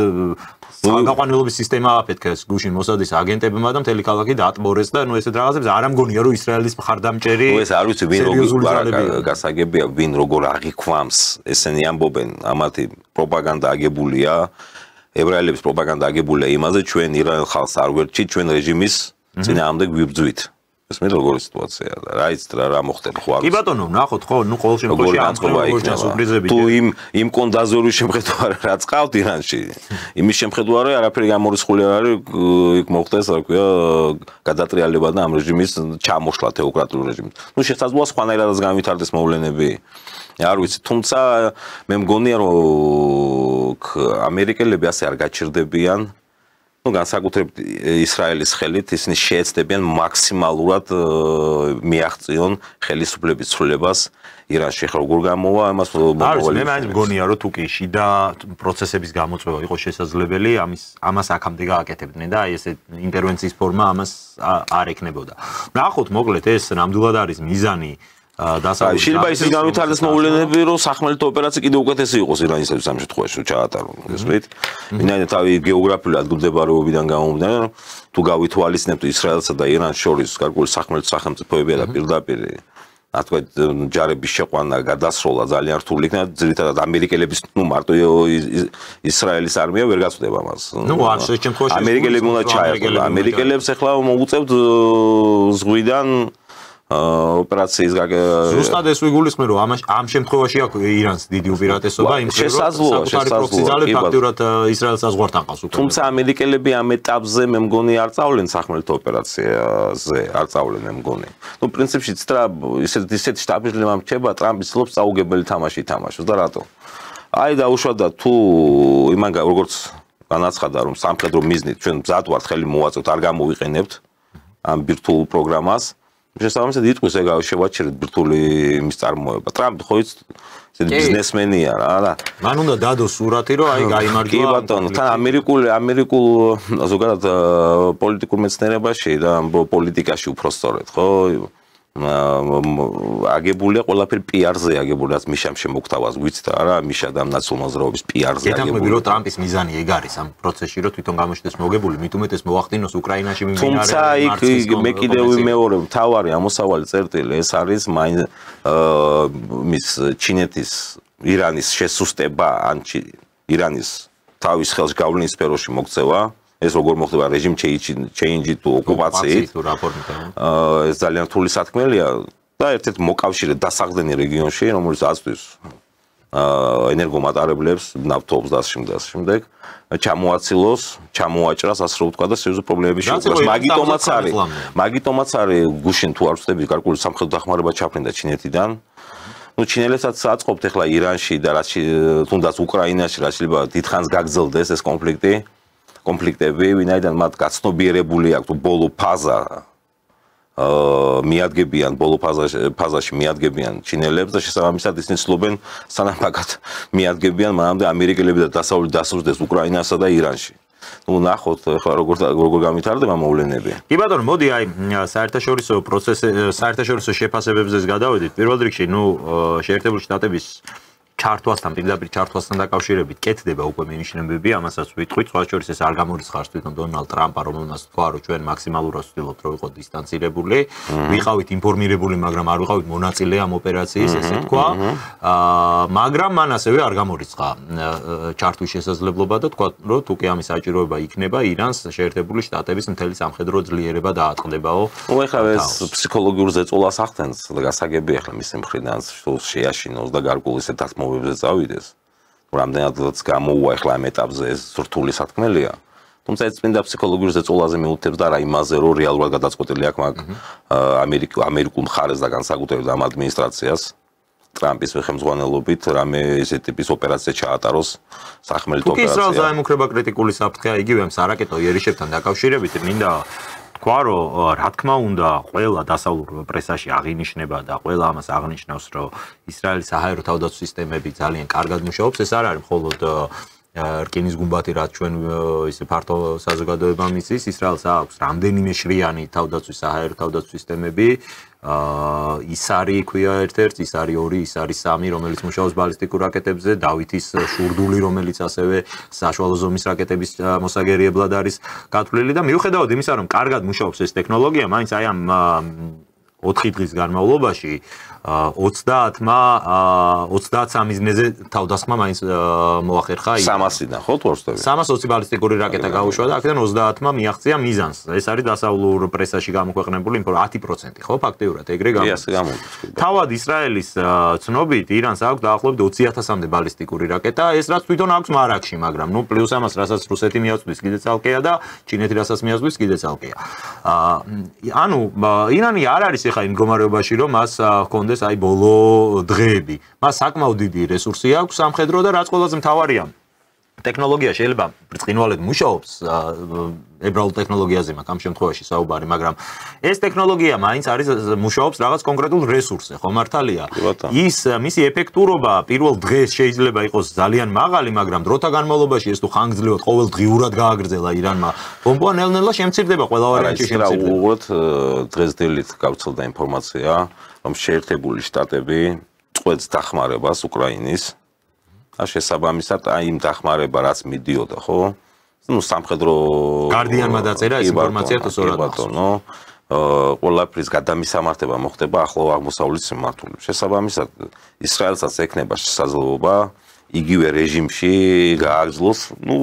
გაყვანილობის სისტემა აფეთქეს გუშინ მოსადის აგენტებმა და მთელი ქალაქი დაატბორეს და ნუ ესეთ რაღაცებს არ ამგონია რომ ისრაელის მხარდამჭერი ეს არ ვიცი ვინ როგორ გასაგებია ვინ როგორ აღიქვამს ესენი ამბობენ ამათი პროპაგანდა აგებულია ებრაელების პროპაგანდა აგებულია იმაზე ჩვენ ირანელ ხალხს არ ვერჩით ჩვენ რეჟიმის წინააღმდეგ ვიბრძვით ეს მე როგორი სიტუაციაა და რა იცით რა მოხდება ხო კი ბატონო ნახოთ ხო ნუ ყოველ შემთხვევაში ამ სურპრიზები თუ იმ კონდაზიური შემხედვარი რა წავთ ირანში იმის შემხედვარი არაფერი გამორიცხული არ არის იქ მოხდეს რა ქვია გადატრიალება და ამ რეჟიმის ჩამოშლა თეოკრატიულ რეჟიმს ნუ შესაძლოა სხვანაირადაც განვითარდეს მოვლენები არ ვიცი თუმცა მე მგონია რომ ამერიკელები ასე არ გაჩერდებიან ну განსაკუთრებით ისრაელის ხელით ისინი შეეცდებიან მაქსიმალურად მიაღწიონ ხელისუფლების ცვლილებას ირანში ხა როგორ გამოვა ამას მე მაინც მგონია რომ თუ კი შიდა პროცესების გამოწვევა იყო შესაძლებელი ამას აქამდე გააკეთებდნენ და აი ესე ინტერვენციის ფორმა ამას არ ეკნებოდა ნახოთ მოკლედ ეს ნამდვილად არის მიზანი შეიძლება ისიც განვითარდეს მოვლენები რომ სახმელეთო ოპერაცია კიდევ უკეთესი იყოს ირანისათვის ამ შემთხვევაში რომ ჩაატარონ გესმით ვინაიდან თავი გეოგრაფიული ადგილმდებარეობიდან გამომდინარე თუ გავითვალისწინებთ ისრაელსა და ირანს შორის გარკვეული სახმელეთო სახელმწიფოებია და პირდაპირ რა თქვა ჯარების შეყვანა გადასროლა ძალიან რთული იქნება ძირითადად ამერიკელების ნუ მარტო ისრაელის არმია ვერ გაწვდება მას ნუ ამ შემთხვევაში ამერიკელები უნდა ჩაერყო ამერიკელებს ახლა მოუწევთ ზღვიდან ოპერაციის ზუსტად ეს ვიგულისხმე რომ ამ შემთხვევაში აქვს ირანს დიდი უპირატესობა იმ შესაძლოა ფაქტურად ისრაელს საზღვართან ყავს უკვე თუმცა ამერიკელები ამ ეტაპზე მე მგონი არ წავლენ სახმელეთო ოპერაციაზე არ წავლენ მე მგონი ნუ პრინციპში ისეთ შტაბილება მრჩება ტრამპი ცდილობს წაუგებელი თამაში ითამაშოს და რატო აი დაუშვათ თუ იმან როგორც განაცხადა რომ სამხედრო მიზნით ჩვენ მზად ვართ ხელი მოვაწევთ არ გამოვიყენებთ ამ ბირთვულ პროგრამას შესაბამისად იტყვის ეგ შევაჩერეთ ბირთვული მისწარმოება ტრამპი ხო იცით ესეთი ბიზნესმენია რა მან უნდა დადოს სურათი რომ აი გაიმარჯვა კი ბატონო თან ამერიკულ ზოგადად პოლიტიკურ მეცნიერებაში და პოლიტიკაში უფრო სწორედ ხო აგებულია ყველაფერი PR-ზე აგებულია რაც მიშამ შემოგთავაზ ვიცით არა მიშა და ნაციონალიზრობის PR-ზე აგებულია გეთანხმები რომ ტრამპის მიზანი ეგ არის ამ პროცესში რომ თვითონ გამოჩნდეს მოგებული მით უმეტეს მოახდინოს უკრაინაში მიმდინარე თუმცა იქ მე კიდევ ვიმეორებ მთავარი ამოსავალი წერტილი ეს არის მის ჩინეთის ირანის შესუსტება ან ირანის თავის ხელს გავლენის სფეროში მოქცევა ეს როგორ მოხდება რეჟიმ ჩეინჯი თუ ოკუპაციით ეს ძალიან რთული სათქმელია და ერთ-ერთი მოკავშირე დასახლდენი რეგიონში რომელიც აწვდის ენერგომატარებლებს ნავთობს და შემდეგ ჩამოაცილოს ჩამოაჭრას ასე რომ ვთქვა და სერიოზული პრობლემები შეუქმნას მაგიტომაც არის გუშინ თუ არ ვწდები გარკვეული სამხედრო დახმარება ჩაფრინდა ჩინეთიდან ну ჩინელებსაც აწყობთ ახლა ირანში და რაც თუნდაც უკრაინაში რაც შეიძლება დიდხანს გაგრძელდეს ეს კონფლიქტები, ვინაიდან მათ გაცნობიერებული აქვს ბოლო ფაზა მიადგებიან ბოლო ფაზაში მიადგებიან ჩინელებს და შესაბამისად ისინი ცდილობენ სანამ მაგათ მიადგებიან მანამდე ამერიკელები და დასავლური დასუსტდეს უკრაინასა და ირანში. ну ნახოთ ახლა როგორ გამვითარდება მოვლენები. კი ბატონო, მოდი აი საერთაშორისო პროცესი საერთაშორისო შეფასებებზე გადავედით. პირველ რიგში, ну შეერთებული შტატების ჩართვასთან, პირდაპირ ჩართვასთან დაკავშირებით კეთდება უკვე მინიშნებები, ამასაც ვიტყვით, სხვა შორის ეს არ გამორიცხავს თვითონ დონალდ ტრამპა, რომელმაც თქვა, რომ ჩვენ მაქსიმალურად ვცდილობთ, რომ ვიყოთ დისტანცირებული, ვიყავით ინფორმირებული, მაგრამ არ ვიყავით მონაწილე ამ ოპერაციის, ესე თქვა. მაგრამ მან ასევე არ გამორიცხა ჩართვის შესაძლებლობა და თქვა, რომ თუ კი ამის საჭიროება იქნება, ირანს შეერთებული შტატების მთელი სამხედრო ძლიერება დაატყდებაო. ეხლა ეს ფსიქოლოგიურ ზეწოლას ახდენს, გასაგები ახლა მისი მხრიდან შეაშინოს და გარკვეულ ისეთ დათმობებზე წავიდეს. რამდენადაც გამოუვა ახლა ამ ეტაპზე ეს რთული სათქმელია. თუმცა ეს წმინდა ფსიქოლოგიურ ზეწოლაზე მიუთებს და რა იმაზე, რომ რეალურად გადაწყვეტილი აქვს მაგ ამერიკულ მხარეს და განსაკუთრებით ამ ადმინისტრაციას ტრამპის ხელმძღვანელობით რამე ესე ტიპის ოპერაცია ჩაატაროს სახმელეთო ოპერაცია. ისრაელს აემუქრება კრიტიკული საფრთხე, იგივე ამ სარაკეტო იერიშებთან დაკავშირებით მინდა თქვა, რომ რა თქმა უნდა, ყველა დასავლურ პრესაში აღინიშნება და ყველა ამას აღნიშნავს, რომ ისრაელის საჰაერო თავდაცვის სისტემები ძალიან კარგად მუშაობს. ეს არ არის მხოლოდ რკინის გუმბათი, რაც ჩვენ ისე ფართო საზოგადოებამ იცის. ისრაელს აქვს რამდენიმე შრიანი თავდაცვის საჰაერო თავდაცვის სისტემები. ის არის ქვია ერთ-ერთი, ის არის 2, ის არის 3, რომელიც მუშაობს ბალისტიკურ რაკეტებზე, დავითის შურდული, რომელიც ასევე საშუალო ზომის რაკეტების მოსაგერიებლად არის გათვლილი და მიუხედავად იმისა, რომ კარგად მუშაობს ეს ტექნოლოგია, მაინც აი ამ 4 დღის განმავლობაში 30 მიზნეზე თავდასხმა მაინც მოახერხა. 300-დან ხო თუ არ ვსწავლე? 320 ბალისტიკური რაკეტა გაუშვა და აქედან 30-მა მიაღწია მიზანს. ეს არის დასავლურ პრესაში გამოქვეყნებული 10%, ხო, ფაქტიურად ეგრე გამოდის. თავად ისრაელის ცნობით ირანს აქვს დაახლოებით 20,000-მდე ბალისტიკური რაკეტა, ეს რაც თვითონ აქვს მარაგში, მაგრამ ნუ პლუს ამას, რასაც რუსეთი მიაწვდის, კიდე ცალკეა და ჩინეთი რასაც მიაწვდის, კიდე ცალკეა. ანუ ირანი არ არის ეხლა იმ მდგომარეობაში, რომ მას ჰქონდეს აი ბოლო დღეები. მას საკმაოდ დიდი რესურსი აქვს სამხედრო და რაც ყველაზე მთავარია, ტექნოლოგია შეიძლება ბრწყინვალედ მუშაობს, ებრაულ ტექნოლოგიაზე მაქვს ამ შემთხვევაში საუბარი, მაგრამ ეს ტექნოლოგია მაინც არის მუშაობს რაღაც კონკრეტულ რესურსზე, ხო მართალია? ის მისი ეფექტურობა პირველ დღეს შეიძლება იყოს ძალიან მაღალი, მაგრამ დროთა განმავლობაში ეს თუ ხანგრძლივად ყოველდღიურად გააგრძელა ირანმა, ბომბა ნელ-ნელა შემცირდება ყველა ვარიანტში შემცირდება. უბრალოდ დღესდღეობით გავრცელდა ინფორმაცია, რომ შეერთებული შტატები წყვეტს დახმარებას უკრაინის და შესაბამისად აი იმ დახმარება რაც მიდიოდა, ხო? ნუ სამხედრო გარდიანმა დაწერა ეს ინფორმაცია თუ სწორად ბატონო, ყველაფრის გადამისამართება მოხდება ახლო აღმოსავლეთის მიმართულებით. შესაბამისად ისრაელსაც ექნება შესაძლებლობა იგივე რეჟიმში გააგრძელოს, ნუ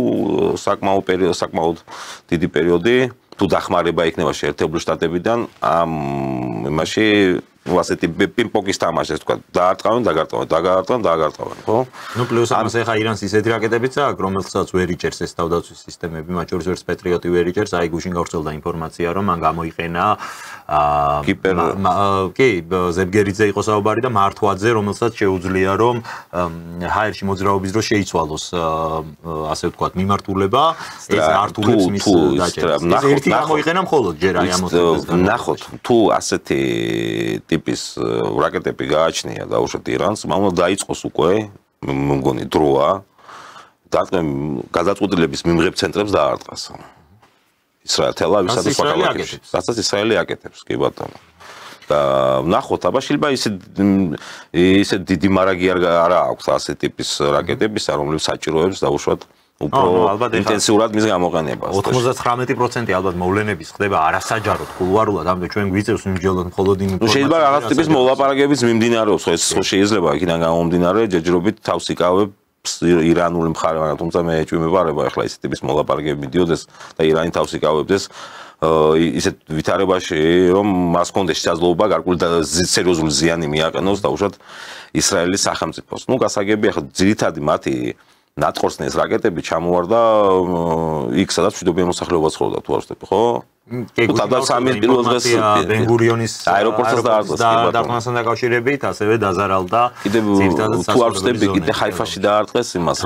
საკმაოდ დიდი პერიოდი, თუ დახმარება იქნება შეერთებული შტატებიდან ამ იმაში ასეთი პინგ-პონგის თამაში, ასე ვთქვათ, დააგარტყავენ, ხო? ნუ პლუს ამას ეხა ირანს ისეთი რაკეტებიც აქვს, რომელსაც ვერ იჭერს ეს თავდაცვის სისტემები, მათ შორის ვერც პეტრიოტი ვერ იჭერს, აი გუშინ გავრცელდა ინფორმაცია, რომ მან გამოიყენა კი, ზებგერიძე იყო საუბარი და მართვაძე, რომელსაც შეუძლია, რომ ჰაერში მოძრაობის დროს შეიცვალოს, ასე ვთქვათ, მიმართულება, ეს ართულებს მის დაჭერას. ეს ერთი გამოიყენა მხოლოდ ჯერ აი ამ მოწმეს. ნახოთ, თუ ასეთი ტიპის რაკეტები გააჩნია დაუშვათ ირანს, მაგრამ დაიწყოს უკვე, მგონი დროა, გადაწყვეტილების მიმღებ ცენტრებს დაარტყას. ისრაელ თელ-ავივსა და სხვა ქალაქებში. რასაც ისრაელი აკეთებს, კი ბატონო. და ნახოთ, აბა შეიძლება ისე დიდი მარაგი არ აქვს ასეთი ტიპის რაკეტებისა, რომლებიც საჭიროებს დაუშვათ უფრო ინტენსიურად მის გამოყენებას. 99% ალბათ მოვლენების ხდება არასაჯაროდ, კულუარულად, ამდენ ჩვენ გვიწევს მიმჯელოთ მხოლოდ იმ ინფორმაციას. შეიძლება რაღაც ტიპის მოლაპარაკებიც მიმდინარეობს, ეს შეიძლება იქიდან გამომდინარე, ჯერჯერობით თავს იკავებს ირანული მხარე, მაგრამ თუმცა მე ეჭვმებარება ახლა ეს ტიპის მოლაპარაკებები მიდიოდეს და ირანი თავს იკავებდეს ისეთ ვითარებაში, რომ მას ჰქონდეს შესაძლებლობა გარკვეული სერიოზული ზიანი მიაყენოს დაუშვათ ისრაელის სახელმწიფოს. ნუ გასაგები ახლა ძირითადი მათი ნატყორსნეს რაკეტები ჩამოვარდა იქ სადაც მშვიდობიან მოსახლეობას ხოვდა თუ არ ვსწრებ, ხო? თუ თავდაც სამის პირველ დღეს ბენგურიონის აეროპორტს დაარტყმასთან დაკავშირებით ასევე დაზარალდა თუ არ ვსწრებ კიდე ხაიფაში დაარტყეს იმას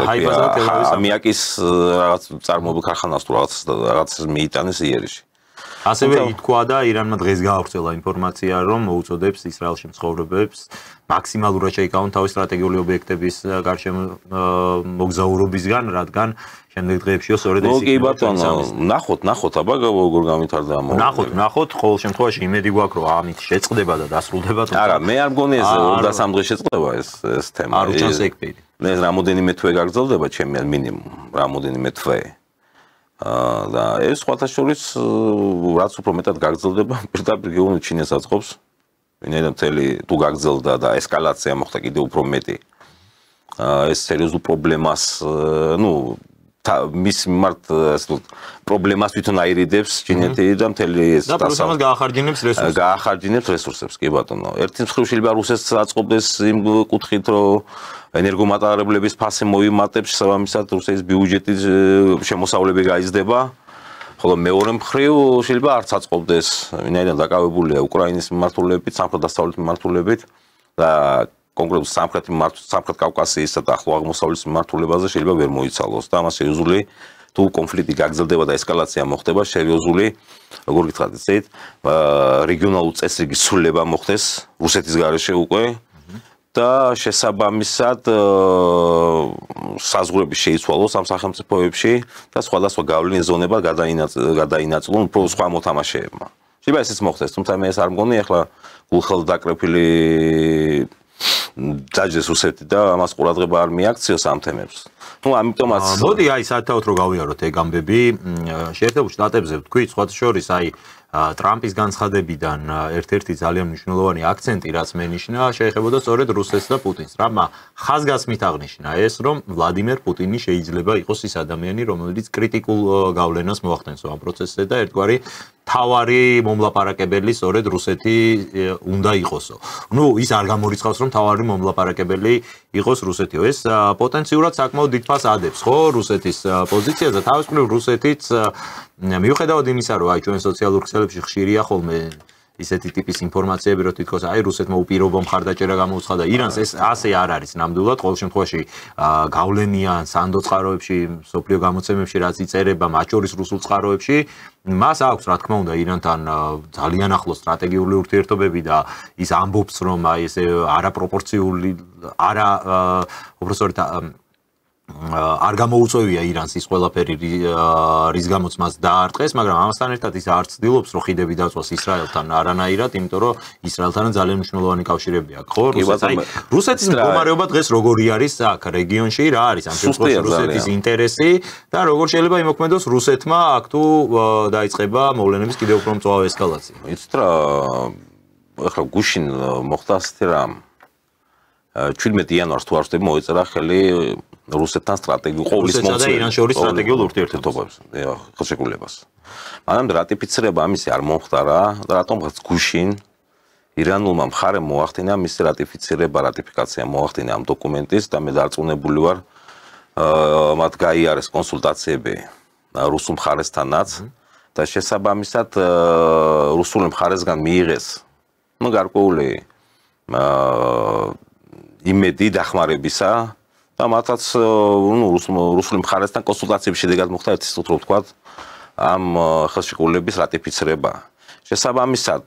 ამიაკის რაღაც წარმოებულ ქარხანას თუ რაღაც მიიტანეს იერიში. ასევე ითქვა და ირანმა დღეს გაავრცელა ინფორმაცია, რომ მოუწოდებს ისრაელში მცხოვრებებს მაქსიმალურად შეიკავონ თავის სტრატეგიული ობიექტების გარშემო მოგზაურობისგან, რადგან შემდეგ დღეებშიო სწორედ ეს კი ბატონო, ნახოთ, აბა როგორ გამithარდა ამ ნახოთ, ყოველ შემთხვევაში იმედი გვაქვს, რომ ამით შეწყდება და დასრულდება. არა, მე არ მგონი ეს 2-3 დღე შეწყდება ეს თემა. არ უჩანს ეგ პირი. ეს რამოდენიმე თვე გაგრძელდება, ჩემი მინიმუმ, რამოდენიმე თვე. და ეს სხვათა შორის რაც უფრო მეტად გაგრძელდება, პირდაპირ გეუბნები ჩინეთს აწყობს. ვინაიდან მთელი თუ გაგრძელდა და ესკალაცია მოხდა კიდევ უფრო მეტი. ეს სერიოზულ პრობლემას, მის მიმართ პრობლემას თვითონ აირიდებს ჩინეთი და მთელი ეს და პლუს ამას გაახარჯინებს რესურსებს. გაახარჯინებს რესურსებს, კი ბატონო. ერთი მხრივ შეიძლება რუსეთს აწყობდეს იმ კუთხით, რომ ენერგომატარებლების ფასი მოიმატებს, შესაბამისად რუსეთის ბიუჯეტის შემოსავლები გაიზრდება. ხოლო მეორე მხრივ შეიძლება არც აწყობდეს, ვინაიდან დაკავებულია უკრაინის მიმართულებით, სამხრეთ-დასავლეთ მიმართულებით და კონკრეტულად სამხრეთ კავკასიისა და ახლო აღმოსავლეთის მიმართულებაზე შეიძლება ვერ მოიცალოს და ამას სერიოზული თუ კონფლიქტი გაგრძელდება და ესკალაცია მოხდება, სერიოზული, როგორ გითხრათ ისეთ, რეგიონალურ წესრიგის ცვლილება მოხდეს რუსეთის გარეშე უკვე და შესაბამისად საზღვრები შეიცვალოს ამ სახელმწიფოებში და სხვადასხვა გავლენის ზონებად გადაინაწილონ უფრო სხვა მოთამაშეებმა. შეიძლება ესეც მოხდეს, თუმცა მე ეს არ მგონი, ახლა გულხელ დაკრეფილი დაჯდეს რუსეთი და ამას ყურადღება არ მიაქციოს ამ თემებს. ამიტომაც მოდი საერთოდ რო გავიაროთ ეგ ამბები, შეერთებულ შტატებზე ვთქვი, სხვა შორის ტრამპის განცხადებიდან ერთ-ერთი ძალიან მნიშვნელოვანი აქცენტი რაც მენიშნა, შეეხებოდა სწორედ რუსეთს და პუტინს. რამა ხაზგასმით აღნიშნა ეს, რომ ვლადიმერ პუტინი შეიძლება იყოს ის ადამიანი, რომელიც კრიტიკულ გავლენას მოახდენს ამ პროცესზე და ერთგვარი თავარი მომლაპარაკებელი სწორედ რუსეთი უნდა იყოსო. ის არ გამორიცხავს, რომ თავარი მომლაპარაკებელი იყოს რუსეთიო. ეს პოტენციურად საკმაოდ დიდ ფასს ადებს, ხო, რუსეთის პოზიციაზე. თავისუფლად რუსეთიც მიუხედავად იმისა, რომ ჩვენ სოციალურ ქსელებში ხშირია ხოლმე ისეთი ტიპის ინფორმაციები, რომ თითქოს რუსეთმა უპირობო მხარდაჭერა გამოუცხადა ირანს, ეს ასე არ არის ნამდვილად. ყოველ შემთხვევაში გავლენია სანდო წყაროებში, სოფლიო გამოცემებში რაც იწერება, მათ შორის რუსულ წყაროებში, მას აქვს რა თქმა უნდა ირანთან ძალიან ახლო სტრატეგიული ურთიერთობები და ის ამბობს, რომ ესე არაპროპორციული, უბრალოდ არ გამოუწევია ირანს ის ყველაფერი რის გამოც მას დაარტყეს, მაგრამ ამასთან ერთად ის არ ცდილობს, რომ ხიდები დაწვას ისრაელთან არანაირად, იმიტომ რომ ისრაელთან ძალიან მნიშვნელოვანი კავშირები აქვს, ხო? რუსეთის მდგომარეობა დღეს როგორი არის აქ რეგიონში, რა არის ამ შემთხვევაში რუსეთის ინტერესი და როგორ შეიძლება იმოქმედოს რუსეთმა აქ თუ დაიწყება მოვლენების კიდევ უფრო მწვავე ესკალაცია. იცით რა, ახლა გუშინ მოხდა ასეთი რამ. 17 იანვარს თუ არ ვთქვი, მოეწერა ხელი რუსეთთან სტრატეგიულ ყოვლის მომცველ და ირანს შორის სტრატეგიულ ურთიერთობებს, ხელშეკრულებას. მანამდე რატიფიცირება ამისი არ მომხდარა და რატომღაც გუშინ ირანულმა მხარემ მოახდინა მისი რატიფიკაცია მოახდინა ამ დოკუმენტის და მე დარწმუნებული ვარ მათ გაიარეს კონსულტაციები რუსულ მხარესთანაც და შესაბამისად რუსული მხარესგან მიიღეს გარკვეული იმედი დახმარებისა და მათაც რუსული მხარესთან კონსულტაციების შედეგად მოხდა ერთი სიტყვით რო ვთქვათ ამ ხელშეკრულების რატიფიცირება. შესაბამისად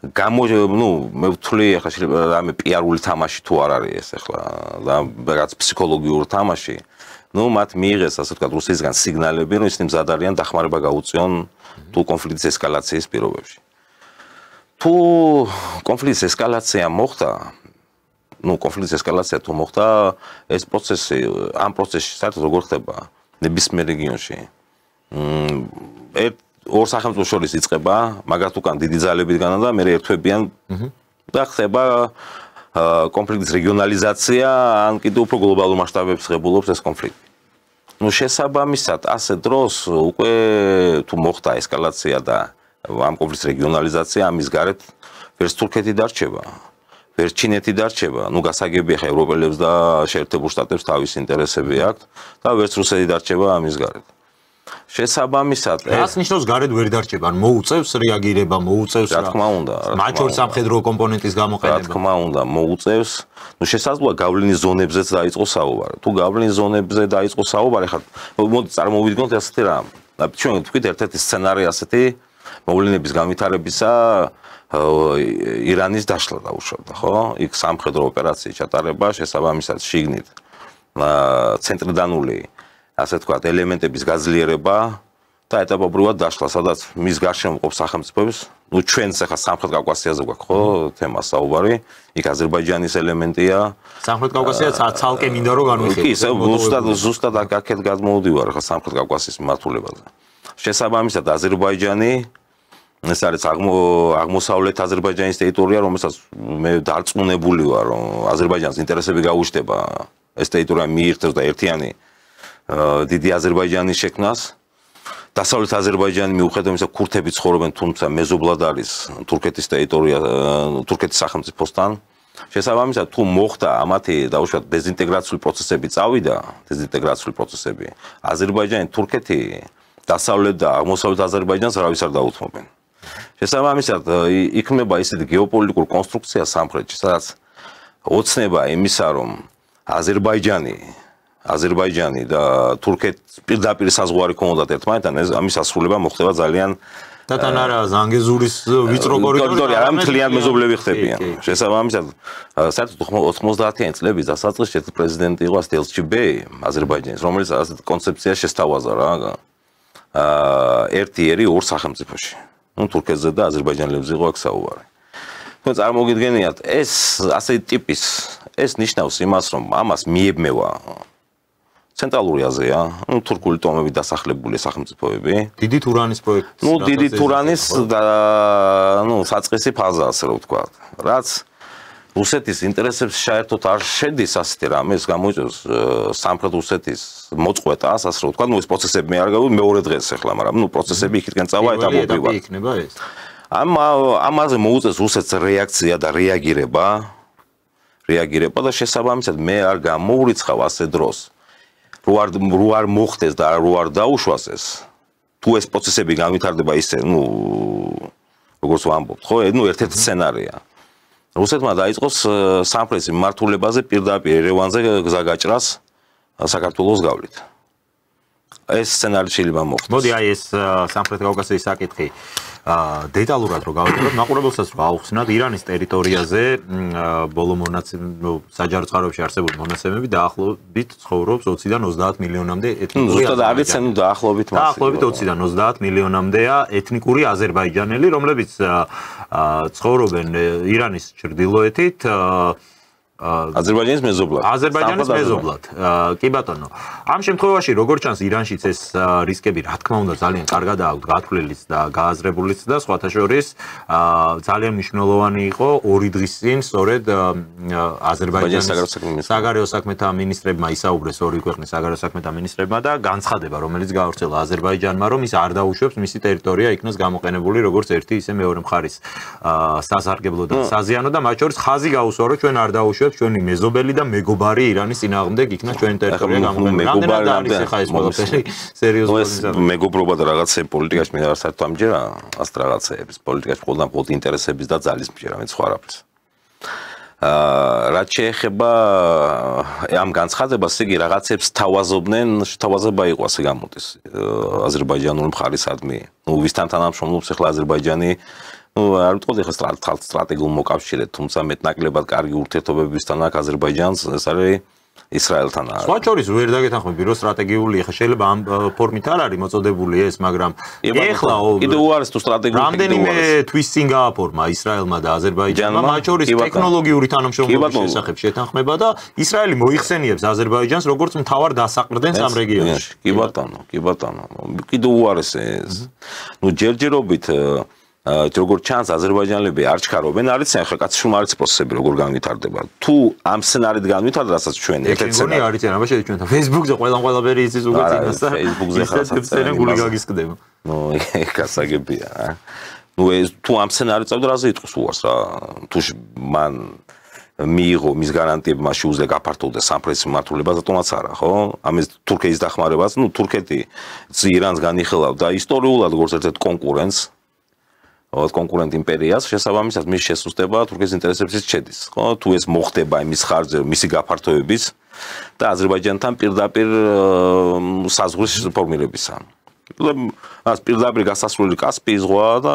მე ვთვლი ახლა შეიძლება რამე პიარული თამაში თუ არ არის ეს ახლა და რაღაც ფსიქოლოგიური თამაში, მათ მიიღეს ასე ვთქვათ რუსეთისგან სიგნალები, რომ ისინი მზად არიან დახმარება გაუწიონ თუ კონფლიქტის ესკალაციის პირობებში. თუ კონფლიქტის ესკალაცია მოხდა, კონფლიქტის ესკალაცია თუ მოხდა, ეს პროცესი, ამ პროცესში საერთოდ როგორ ხდება ნებისმიერ რეგიონში? ორ სახელმწიფოს შორის იწყება, მაგათ უკან დიდი ძალებიდან და მე ერთვებიან და ხდება კონფლიქტის რეგიონალიზაცია, ან კიდევ უფრო გლობალურ მასშტაბებს ღებულობს ეს კონფლიქტი. შესაბამისად, ასე დროს უკვე თუ მოხდა ესკალაცია და ამ კონფლიქტის რეგიონალიზაცია, ამის გარეთ ვერც თურქეთი დარჩება. ვერ ჩინეთი დარჩება, გასაგებია ხა ევროპელებს და შეერთებულ შტატებს თავის ინტერესები აქვთ და ვერც რუსეთი დარჩება ამის გარეთ. შესაბამისად, რას ნიშნავს გარეთ ვერ დარჩება? ან მოუწევს რეაგირება, მოუწევს რა თქმა უნდა, მათ შორის სამხედრო კომპონენტის გამოყენება. რა თქმა უნდა, მოუწევს. შესაძლოა გავლენის ზონებზე დაიწყოს საუბარი. თუ გავლენის ზონებზე დაიწყოს საუბარი, ხა მოდი წარმოვიდგინოთ ასეთი რამ. ჩვენ ვთქვით ერთ-ერთი სცენარი ასეთი მოვლენების განვითარებისა ირანის დაშლა დაუშვებდა, ხო? იქ სამხედრო ოპერაციის ჩატარება, შესაბამისად შიგნით ცენტრიდანული ასე ვთქვათ, ელემენტების გაძლიერება და ეტაპობრივად დაშლა, სადაც მის გარშემო მყოფ სახელმწიფოებს ну ჩვენს ახლა სამხრეთ კავკასიაზე გვაქვს ხო თემა საუბარი იქ აზერბაიჯანის ელემენტია სამხრეთ კავკასიაც ცალკე მინდა რომ განვიხილოთ კი ზუსტად აქეთ გადმოვდივარ ახლა სამხრეთ კავკასიის მმართველობაზე შესაბამისად აზერბაიჯანი ეს არის აღმოსავლეთ აზერბაიჯანის ტერიტორია რომელსაც მე დარწმუნებული ვარ რომ აზერბაიჯანის ინტერესები გაუჩნდება ეს ტერიტორია მიირთოს და ერთიანი დიდი აზერბაიჯანის შექმნას დასავლეთ აზერბაიჯანი მიუხედავად იმისა ქურთები ცხოვრობენ თუმცა მეზობლად არის თურქეთის ტერიტორია თურქეთის სახელმწიფოსთან შესაბამისად თუ მოხდა ამათი დაუშვათ დეზინტეგრაციული პროცესები წავიდა დეზინტეგრაციული პროცესები აზერბაიჯანი თურქეთი დასავლეთ და აღმოსავლეთ აზერბაიჯანს რავის არ დაუთმობენ შესაბამისად იქმნება ისეთი გეოპოლიტიკური კონსტრუქცია სამხრეთში სადაც ოცნება იმისა რომ აზერბაიჯანი და თურქეთი პირდაპირ საზღვარი ქონოდათ ერთმანეთთან ამის ასრულება მოხდება ძალიან თან არა ზანგეზურის ვიწრო კორიდორი არა მთლიან მეზობლები ხდებიან შესაბამისად საერთოდ 90-იანი წლების დასაწყისში პრეზიდენტი იყო ელჩიბეი აზერბაიჯანის რომელიც ასეთ კონცეფციას შესთავაზა რა ერთი ერი ორ სახელმწიფოში ну თურქეთზე და აზერბაიჯანელებზე იყო აქ საუბარი თუმცა წარმოგიდგენიათ ეს ასეთი ტიპის ეს ნიშნავს იმას რომ ამას მიებმევა ცენტრალური აზია, ну თურქული ტომები დასახლებული სახელმწიფოები. დიდი თურანის პროექტი. ну დიდი თურანის და ну საწყისი ფაზა ასე რომ ვთქვა. რაც რუსეთის ინტერესებს საერთოდ არ შედის ასეთი რამე, ეს გამოიწვევს სამხრეთ რუსეთის მოწყვეტას, ასე რომ ვთქვა, ну ეს პროცესები მე არ გავიგე მეორე დღეს ახლა, მაგრამ ну პროცესები იქიდან წავა ეტაპობრივად. იქნება ეს. ამაზე მოუწევს რუსეთს რეაქცია და რეაგირება და შესაბამისად მე არ გამოურიცხავ ასე დროს. რო არ მოხდეს და რო არ დაუშვას ეს თუ ეს პროცესები განვითარდება ისე ნუ როგორც ვამბობთ ხო ნუ ერთ-ერთი სცენარია რუსეთმა დაიწყოს სამხრეთის მმართველობაზე პირდაპირ ერევანზე გზა გაჭრას საქართველოს გავლით ეს სცენარი შეიძლება მოხდეს მოდი აი ეს სამხრეთ კავკასიის საკითხი დეტალურად რო გავაკეთოთ მაყურებელსაც რო აუხსნათ ირანის ტერიტორიაზე ბოლო საჯარო წყაროებში არსებული მონაცემები დაახლოებით ცხოვრობს 20-დან 30 მილიონამდე ეთნიკური ზუსტად არიცენ დაახლოებით 20-დან 30 მილიონამდეა ეთნიკური აზერბაიჯანელი რომლებიც ცხოვრობენ ირანის ჩრდილოეთით აზერბაიჯანის მეზობლად. კი ბატონო. ამ შემთხვევაში როგორც ჩანს ირანშიც ეს რისკები რა თქმა უნდა ძალიან კარგადაა გათვლილიც და გააზრებულიც და სხვათა შორის ძალიან მნიშვნელოვანი იყო ორი დღის წინ სწორედ აზერბაიჯანის საგარეო საქმეთა მინისტრებმა ისაუბრეს ორი ქვეყნის საგარეო საქმეთა მინისტრებმა და განცხადება რომელიც გაავრცელა აზერბაიჯანმა რომ ის არ დაუშვებს მისი ტერიტორია იქნას გამოყენებული როგორც ერთი ისე მეორე მხარის სასარგებლო და საზიანო და მათ შორის ხაზი გაუსვა რომ ჩვენ არ დაუშვებთ ჩვენი მეზობელი და მეგობარი ირანის წინააღმდეგ იქნა ჩვენი ტერიტორია გამოყენებული. რამდენად არის ახლა ეს ყველაფერი სერიოზულად? მეგობრობა და რაღაცე პოლიტიკაში მე არ საერთოდ ამჯერა ასეთ რაღაცეების პოლიტიკაში ყველგან მხოლოდ ინტერესების და ძალის მჯერა მე სხვა არაფერს. რაც შეეხება ამ განცხადებას იგი რაღაცებს თავაზობა იყო ასე გამოდის აზერბაიჯანული მხარისადმი. ნუ ვისთან თანამშრომლობს ახლა აზერბაიჯანი ну, არ ვიტყოდი ხა სტრატეგიულ მოკავშირედ, თუმცა მეტნაკლებად კარგი ურთიერთობებისთან აქვს აზერბაიჯანს, ეს არის ისრაელთან. სხვა შორის ვერ დაგეთანხმები, რომ სტრატეგიული ხა შეიძლება ამ ფორმით არ არის მოწოდებული ეს, მაგრამ ეხლა კიდევ უარეს თუ სტრატეგიული რამდენიმე თვის წინ გააფორმა ისრაელმა და აზერბაიჯანმა, მათ შორის ტექნოლოგიური თანამშრომლობის შესახებ შეთანხმება და ისრაელი მოიხსენიებს აზერბაიჯანს როგორც მთავარ დასაყრდენს ამ რეგიონში. კი ბატონო. კიდევ უარეს ეს. ну ჯერჯერობით როგორც ჩანს აზერბაიჯანელები არ ჩქარობენ არიციან ხა კაცშვილმა არის პროცესები როგორ განვითარდება თუ ამ სცენარით განვითარდა რასაც ჩვენ ერთ-ერთ სცენარი არიციან აბა შეიძლება ჩვენთან Facebook-ზე ყველაფერი იცის უკვე წინას და Facebook-ზე ხალხი გული გაგისკდება ნუ ეკასაგებია ნუ ეს თუ ამ სცენარით წავდა რაზე იტყვის უარს რა თუ მან მიიღო მის გარანტიები მას შეუძლია გაფართოვდეს სამხრეთის მმართველობა რატომაც არა ხო ამის თურქეთის დახმარებას ნუ თურქეთი ირანს განიხილავდა ისტორიულად როგორც ერთ-ერთ კონკურენტ იმპერიას შესაბამისად მის შესუსტება თურქეთის ინტერესებშიც შედის ხო თუ ეს მოხდება იმის ხარჯზე მისი გაფართოების და აზერბაიჯანთან პირდაპირ საზღვრის ფორმირებისა ას პირდაპირ გასასვლელი კასპიის ზღვა და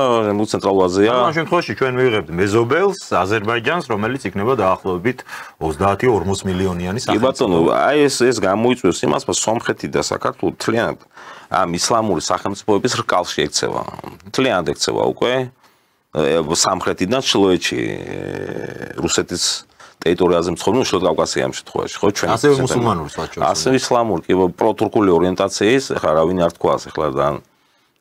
ცენტრალურ აზია ამ შემთხვევაში ჩვენ ვიღებთ მეზობელს აზერბაიჯანს რომელიც იქნება დაახლოებით 30-40 მილიონიანი სახელმწიფო. კი ბატონო, აი ეს გამოიწვევს იმას, რომ სომხეთი და საქართველო თლიანად ამ ისლამური სახელმწიფოების რკალში ექცევა. თლიანად ექცევა უკვე სამხრეთიდან ჩრდილოეთში რუსეთის ტერიტორიაზე მცხოვრები შუა კავკასია ამ შემთხვევაში, ხო, ჩვენ ასევე მუსულმანური საჩვენო. ასევე ისლამური, კი, პროტურკული ორიენტაციის, ახლა რავინ არ თქვას, ახლა და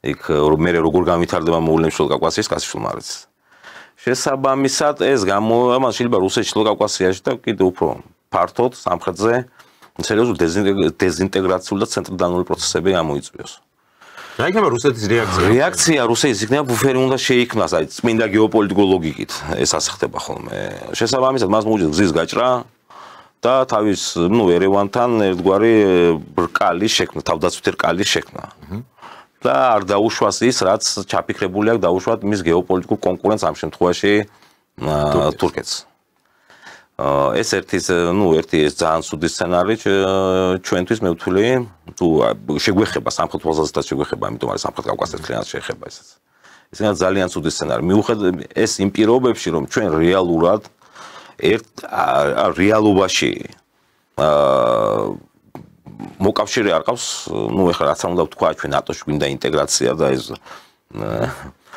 იქ მე როგორ განვითარდება მოვლენები შუა კავკასიის კასიშვილმა არის. შესაბამისად ეს გამოვა შეიძლება რუსეთში შუა კავკასიაში და კიდევ უფრო ფართოდ სამხრეთზე სერიოზული დეზინტეგრაციული და ცენტრალდანური პროცესები გამოიწვიოს. რა იქნება რუსეთის რეაქცია? რეაქცია რუსეთის იქნება ბუფერი უნდა შეიქმნას, აი წმინდა გეოპოლიტიკური ლოგიკით ეს ასახდება ხოლმე. შესაბამისად მას მოუჭირს გზის გაჭრა და თავის, ერევანთან ერთგვარი ბრკალის შექმნა, თავდაცვითი რკალის შექმნა. და არ დაუშვას ის, რაც ჩაფიქრებული აქვს დაუშვათ მის გეოპოლიტიკურ კონკურენტს ამ შემთხვევაში თურქეთს. ეს ერთი ეს ძალიან ცუდი სცენარი ჩვენთვის მე ვთვლი, თუ შეგვეხება სამხრეთ პოზიციას შეგვეხება, ამიტომ არის სამხრეთ კავკასიას ძალიან შეეხება ესეც. ეს είναι ძალიან ცუდი სცენარი. მიუხედავად ეს იმ პირობებში, რომ ჩვენ რეალურად რეალობაში მოკავშირე არ ყავს, ეხლა რაც უნდა ვთქვა, ჩვენ ნატოში გვინდა ინტეგრაცია და ეს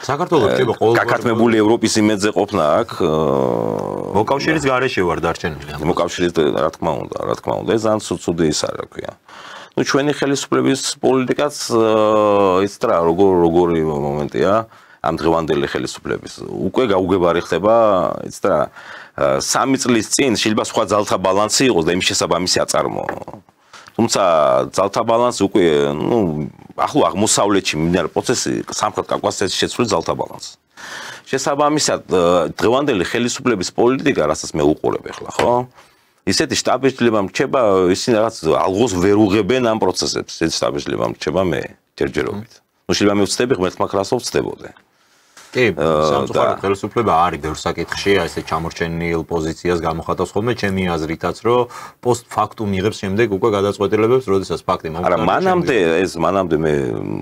საქართველოს რჩება ყოველგვარ გაკეთებული ევროპის იმედზე ყოფნა აქ მოკავშირის გარეშე ვარ დარჩენილი. მოკავშირის რა თქმა უნდა, ეს ძალიან ცუდი ის არის, რა ქვია. ჩვენი ხელისუფლების პოლიტიკაც ის რა როგორი მომენტია ამ დღევანდელი ხელისუფლების. უკვე გაუგებარი ხდება, ის რა 3 წლის წინ შეიძლება სხვა ძალთა ბალანსი იყოს და იმის შესაბამისი აწარმოო. თუმცა ძალთა ბალანსი უკვე ახლო აღმოსავლეთში მიმდინარე პროცესი სამხრეთ კავკასიაში შეცვლილი ძალთა ბალანსი. შესაბამისად დღევანდელი ხელისუფლების პოლიტიკა, რასაც მე უყურებ ახლა, ხო? ისეთი შტაბ-ბიჭდება მრჩება, ისინი რაღაც ალღოს ვერ უღებენ ამ პროცესებს. ესეთი შტაბ-ბიჭდება მრჩება მე ჯერჯერობით. შეიძლება მე ვწდები ღმერთმა ქრასო ვწდებოდე. კი, სამწუხაროდ ხელისუფლება არის ბევრ საკითხში, ესე ჩამორჩენილ პოზიციას გამოხატავს ხოლმე, ჩემი აზრითაც, რომ პოსტ-ფაქტუმ იღებს შემდეგ უკვე გადაწყვეტილებებს, როდესაც ფაქტი მომხდარა. არა, მანამდე მე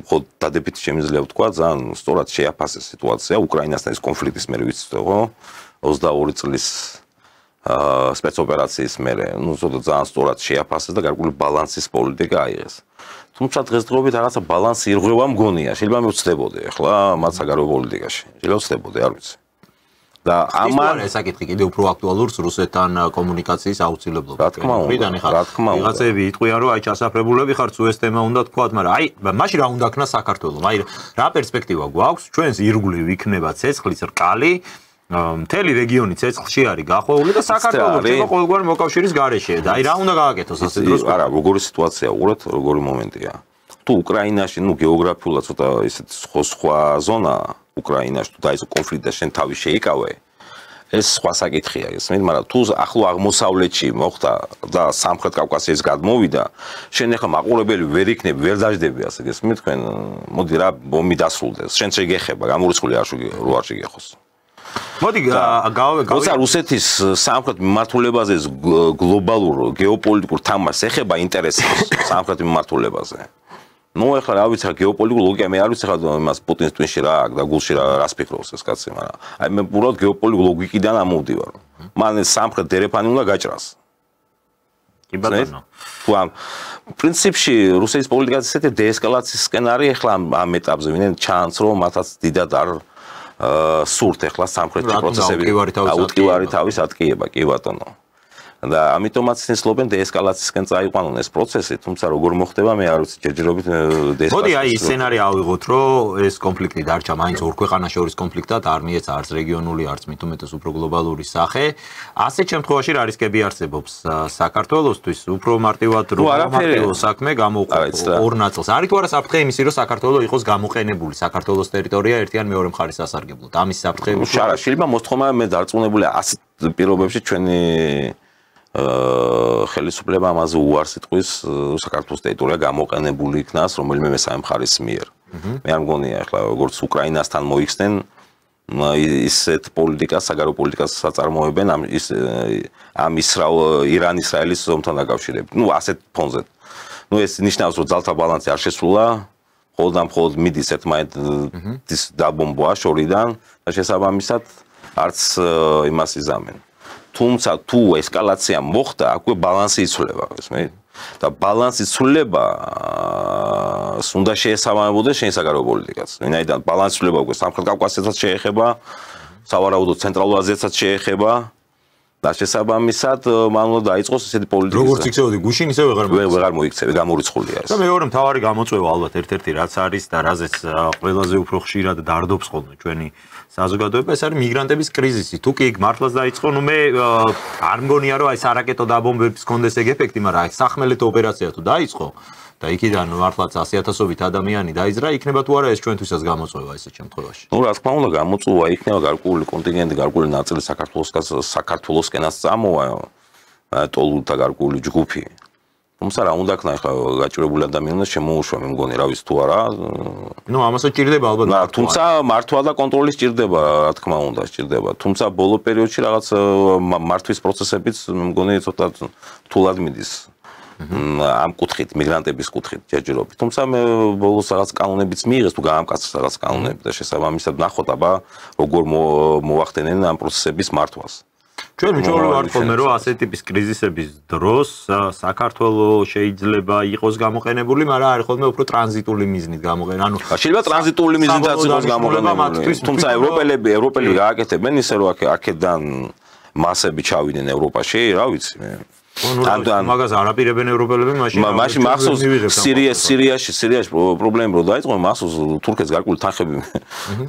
ხო დადებითი შემიძლია ვთქვა, ძალიან სწორად შეაფასეს სიტუაცია უკრაინასთან ეს კონფლიქტის მერე ვიცით, ხო? 22 წლის სპეცოპერაციის მერე, ძალიან სწორად შეაფასეს და გარკვეული ბალანსის პოლიტიკა აიღეს. თუმცა დღესდღეობით რაღაცა ბალანსი ირღვევა მგონია, შეიძლება მე ვწდებოდე ახლა მათ საგარეო პოლიტიკაში. შეიძლება ვწდებოდე, არ ვიცი. და ამან ეს საკითხი კიდევ უფრო აქტუალურს რუსეთთან კომუნიკაციის აუცილებლობა. რა თქმა უნდა. ვიღაცები იტყვიან, რომ აი ჩასაფრებულები ხართ, სულ ეს თემა უნდა თქვათ, მაგრამ აი მაშინ რა უნდა ქნა საქართველოს? აი რა პერსპექტივა გვაქვს? ჩვენს ირგვლივ იქნება ცეცხლის რკალი. მთელი რეგიონი ცეცხლში არის გახვეული და საქართველოს რჩება ყოველგვარი მოკავშირის გარეშე და აი რა უნდა გააკეთოს ასე დროს? არა, როგორი სიტუაცია უყურეთ, როგორი მომენტია. თუ უკრაინაში, გეოგრაფიულად ცოტა ისეთ სხვა ზონა უკრაინაში თუ დაიწყო კონფლიქტი და შენ თავი შეიკავე, ეს სხვა საკითხია, გესმით, მაგრამ თუ ახლო აღმოსავლეთში მოხდა და სამხრეთ კავკასიის გადმოვიდა, შენ ახლა მაყურებელი ვერ იქნები, ვერ დაждები ასე, გესმით, თქვენ მოდი რა ბომბი დასრულდეს, შენ შეგეხება, გამორიცხული არ შეგეხოს. მოდი როცა რუსეთის სამხრეთ მიმართულებაზე გლობალურ გეოპოლიტიკურ თამაშს ეხება ინტერესებს სამხრეთ მიმართულებაზე. ეხლა რა ვიცი, გეოპოლიტიკური ლოგიკა მე არ ვიცი ხა იმას პუტინის ტვინში რა აქვს და გულში რას ფიქრობს ეს კაცი, მაგრამ აი მე უბრალოდ გეოპოლიტიკური ლოგიკიდან ამოვდივარ. მან ეს სამხრეთ დერეფანი უნდა გაჭრას. კი ბატონო. თუ ამ პრინციპში რუსეთის პოლიტიკაზე ესეთი დეესკალაციის სცენარი ახლა ამ ეტაპზე ვინმე ჩანს რომ მათაც დიდად არ სურთ ახლა სამხრეთი პროცესები აუტკივარი თავის ატკიება, კი ბატონო. და ამიტომაც ცდილობენ დეესკალაციისკენ წაიყვანონ ეს პროცესი, თუმცა როგორ მოხდება მე არ ვიცი, ჯერჯერობით დეესკალაცია. მოდი აი ეს სცენარი ავიღოთ, რომ ეს კონფლიქტი დარჩა მაინც ორ ქვეყანას შორის კონფლიქტად, არ მიეცა არც რეგიონული, არც მით უმეტეს უფრო გლობალური სახე. ასეთ შემთხვევაში რა რისკები არსებობს საქართველოსთვის? უფრო მარტივად მარტივ საქმე გამოუყოფს ორ ნაწილს. არის თუ არა საფრთხე იმისი, რომ საქართველოს იყოს გამოყენებული საქართველოს ტერიტორია ერთი ან მეორე მხარის სასარგებლოდ. ამის საფრთხეები არა, შეიძლება მოსთხოვნა მე დარწმუნებულია ასეთ პირობებში ჩვენი ხელისუფლება ამაზე უარს იტყვის საქართველოს ტერიტორია გამოყენებული იქნას რომელიმე მესამე მხარის მიერ. მე არ მგონია ახლა როგორც უკრაინასთან მოიხსნენ ისეთ პოლიტიკას, საგარეო პოლიტიკას საწარმოებენ ამ ირან-ისრაელის ომთან დაკავშირებით. ასეთ ფონზე. ეს ნიშნავს რომ ძალთა ბალანსი არ შესრულა, მხოლოდ მიდის ერთმანეთის დაბომბვა შორიდან და შესაბამისად არც იმას იზამენ. თუმცა თუ ესკალაცია მოხდა, აქვე ბალანსი იცვლება, გესმით? და ბალანსი ცვლილება უნდა შეესაბამებოდეს შენი საგარეო პოლიტიკაც. ვინაიდან ბალანსი ცვლილება უკვე სამხრეთ კავკასიასაც შეეხება, სავარაუდოდ ცენტრალურ აზიასაც შეეხება და შესაბამისად მან უნდა დაიწყოს ესეთი პოლიტიკა. როგორც იქცეოდი გუშინ ისე ვეღარ მოიქცევი, გამორიცხულია ეს. და მეორე მთავარი გამოწვევა ალბათ ერთ-ერთი რაც არის და რაზეც ყველაზე უფრო ხშირად დარდობს ხოლმე ჩვენი საზოგადოება, ეს არის მიგრანტების კრიზისი. თუ კი იქ მართლაც დაიწყო, ნუ მე არ მგონია რომ აი სარაკეტო დაბომბების კონდეს ეგ ეფექტი, მაგრამ აი სახმელეთო ოპერაცია თუ დაიწყო და იქიდან მართლაც 100,000-ობით ადამიანი დაიზრა, იქნება თუ არა ეს ჩვენთვისაც გამოწვევა ესეთ შემთხვევაში. ნუ რა თქმა უნდა, გამოწვევა იქნება გარკვეული კონტინგენტი, გარკვეული ნაწილი საქართველოსკენაც წამოვა, ტოლულთა გარკვეული ჯგუფი. თუმცა რა უნდა ქნა ახლა გაჭირებული ადამიანს შემოუშვა, მე მგონი, რა ვიცი თუ არა. ნუ ამასაც ჭირდება ალბათ. თუმცა მართვა და კონტროლი სჭირდება, რა თქმა უნდა, სჭირდება. თუმცა ბოლო პერიოდში რაღაც მართვის პროცესებიც მე მგონი ცოტა რთულად მიდის. ამ კუთხით, მიგრანტების კუთხით ჯერჯერობით. თუმცა მე ბოლოს რაღაც კანონებიც მიიღეს, თუ გაამკაცეს რაღაც კანონები და შესაბამისად ნახოთ, აბა როგორ მოახდენენ ამ პროცესების მართვას. ჩვენ ვიჩვენებთ ვარ ხოლმე რომ ასეთი ტიპის კრიზისების დროს საქართველოს შეიძლება იყოს გამოყენებული, მაგრამ არის ხოლმე უფრო ტრანზიტული მიზნით გამოყენებული. ანუ შეიძლება ტრანზიტული მიზნითაც იყოს გამოყენებული. თუმცა ევროპელი გააკეთებენ ისე რომ აქედან მასები ჩავიდნენ ევროპაში, რა ვიცი მე. მაგას არაპირებენ ევროპელები მაშინ მახსოვს სირიაში პრობლემა რო დაიწყო მახსოვს თურქეთს გარკვეული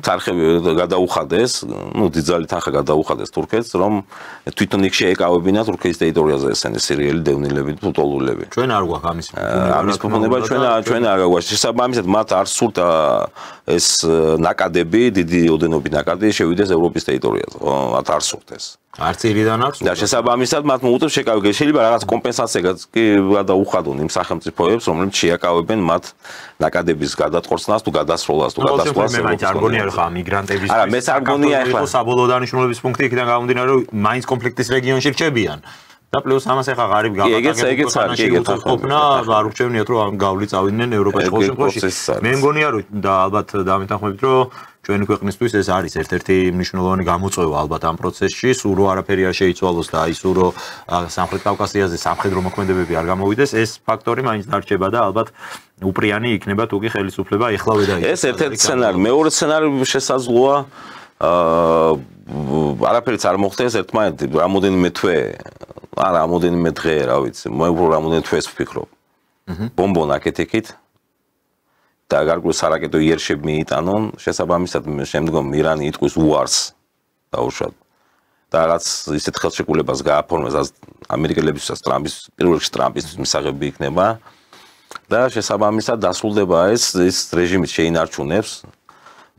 თანხები გადაუხადეს ნუ დიდძალი თანხა გადაუხადეს თურქეთს რომ თვითონ იქ შეეკავებინა თურქეთის ტერიტორიაზე ესენი სირიელი დევნილები თუ ტოლულები ჩვენ არ გვაქვს ამის პრობლემა ჩვენ არ გვაქვს შესაბამისად მათ არ სურთ ეს ნაკადები დიდი ოდენობით ნაკადი შევიდეს ევროპის ტერიტორიაზე ხო მათ არ სურთ ეს არც ირიდან აქვს და შესაბამისად მათ მოუწევს შეკავება შეიძლება რაღაც კომპენსაციაც კი გადაუხადონ იმ სახელმწიფოებს რომლებიც შეაკავებენ მათ ნაკადების გადატყორცნას თუ გადასროლას თუ გადასვლას მე არ გონია რომ ხა მიგრანტების არა მე არ გონია ახლა საბოლოო დანიშნულების პუნქტი იქიდან გამომდინარე რომ მაინც კონფლიქტის რეგიონში რჩებიან და პლუს ამას ახლა ღარიბ გაკეთებულა ყოფნა არ ურჩევნიათ რომ ამ გავლი წავიდნენ ევროპაში ყოველ შემთხვევაში მე მგონია რომ და ალბათ დამეთანხმებით რომ ჩვენი ქვეყნისთვის ეს არის ერთ-ერთი მნიშვნელოვანი გამოწვევა ალბათ ამ პროცესში, სულ რო არაფერი არ შეიცვალოს და აი სულ რო სამხრეთ კავკასიაზე სამხედრო მოქმედებები არ გამოვიდეს, ეს ფაქტორი მაინც დარჩება და ალბათ უპრიანი იქნება თუ კი ხელისუფლება ეხლავე დაიწყოს. ეს ერთ-ერთი სცენარი, მეორე სცენარი შესაძლოა არაფერიც არ მოხდეს ერთმანეთს რამოდენიმე თვე, ან რამოდენიმე დღე, რა ვიცი, მე უფრო რამოდენიმე თვეს ვფიქრობ. ბომბონ აკეთიქით და გარკვეულ სარაკეტო იერშები მიიტანონ, შესაბამისად შემდგომ ირანი იტყვის უარს დაუშვათ. და რაც ისეთ ხელშეკრულებას გააფორმებს ამერიკელებისაც პირველ რიგში ტრამპის მისაღები იქნება და შესაბამისად დასრულდება ეს რეჟიმის შეინარჩუნებს.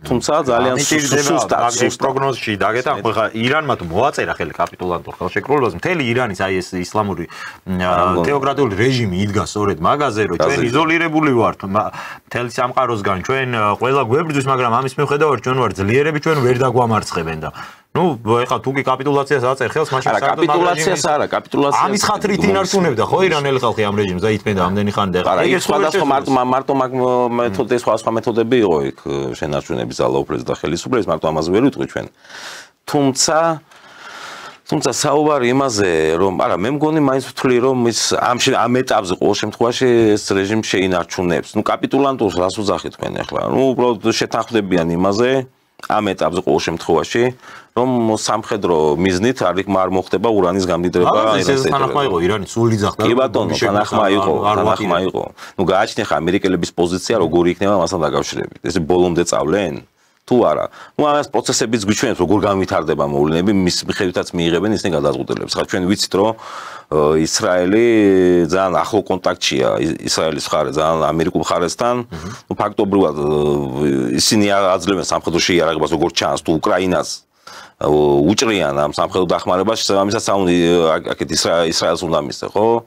თუმცა ძალიან სუსტად პროგნოზში დაგეთან ხა ირანმა თუ მოაწერა ხელი კაპიტულანტურ ხელშეკრულებას მთელი ირანის აი ეს ისლამური თეოკრატიული რეჟიმი იდგა სწორედ მაგაზე რომ ჩვენ იზოლირებული ვართ მთელი სამყაროსგან ჩვენ ყველა გვებრძვის მაგრამ ამის მიუხედავად ჩვენ ვარ ძლიერები ჩვენ ვერ დაგვამარცხებენ და ნუ ეხლა თუ კი კაპიტულაციას აწერ ხელს მაშინ კაპიტულაციას არა კაპიტულაციას ამის ხათრით ინარჩუნებდა ხო ირანელი ხალხი ამ რეჟიმს და ითმენდა ამდენი ხანი და არა ეს სხვადასხვა მარტო მაგ მეთოდები სხვა მეთოდები იყო იქ შენარჩუნების ძალაუფლების და ხელისუფლების მარტო ამაზე ვერ ვიტყვი ჩვენ თუმცა საუბარი იმაზე რომ არა მე მგონი მაინც ვთვლი რომ ის ამ ეტაპზე ყოველ შემთხვევაში ეს რეჟიმი შეინარჩუნებს ნუ კაპიტულანტურს რას უძახით თქვენ ახლა ნუ უბრალოდ შეთანხმდებიან იმაზე ამ ეტაპზე ყოველ შემთხვევაში რომ სამხედრო მიზნით არ მოხდება ურანის გამდიდრება ეს თანახმა იყო ირანი სული ძახდა კი ბატონო თანახმა იყო ნუ გააჩნია ხა ამერიკელების პოზიცია როგორი იქნება მასთან დაკავშირებით ესე ბოლომდე წავლენ თუ არა ნუ ამას პროცესებიც გვიჩვენებს როგორ განვითარდება მოვლენები მის მიხედვითაც მიიღებენ ისინი გადაწყვეტილებებს ხა ჩვენ ვიცით რომ ისრაელი ძალიან ახლო კონტაქტშია ისრაელის მხარე ძალიან ამერიკულ მხარესთან ნუ ფაქტობრივად ისინი აძლევენ სამხედრო შეიარაღებას როგორც ჩანს თუ უკრაინას უჭრიან ამ სამხედრო დახმარებას შესაბამისად აქეთ ისრაელს უნდა მისცე ხო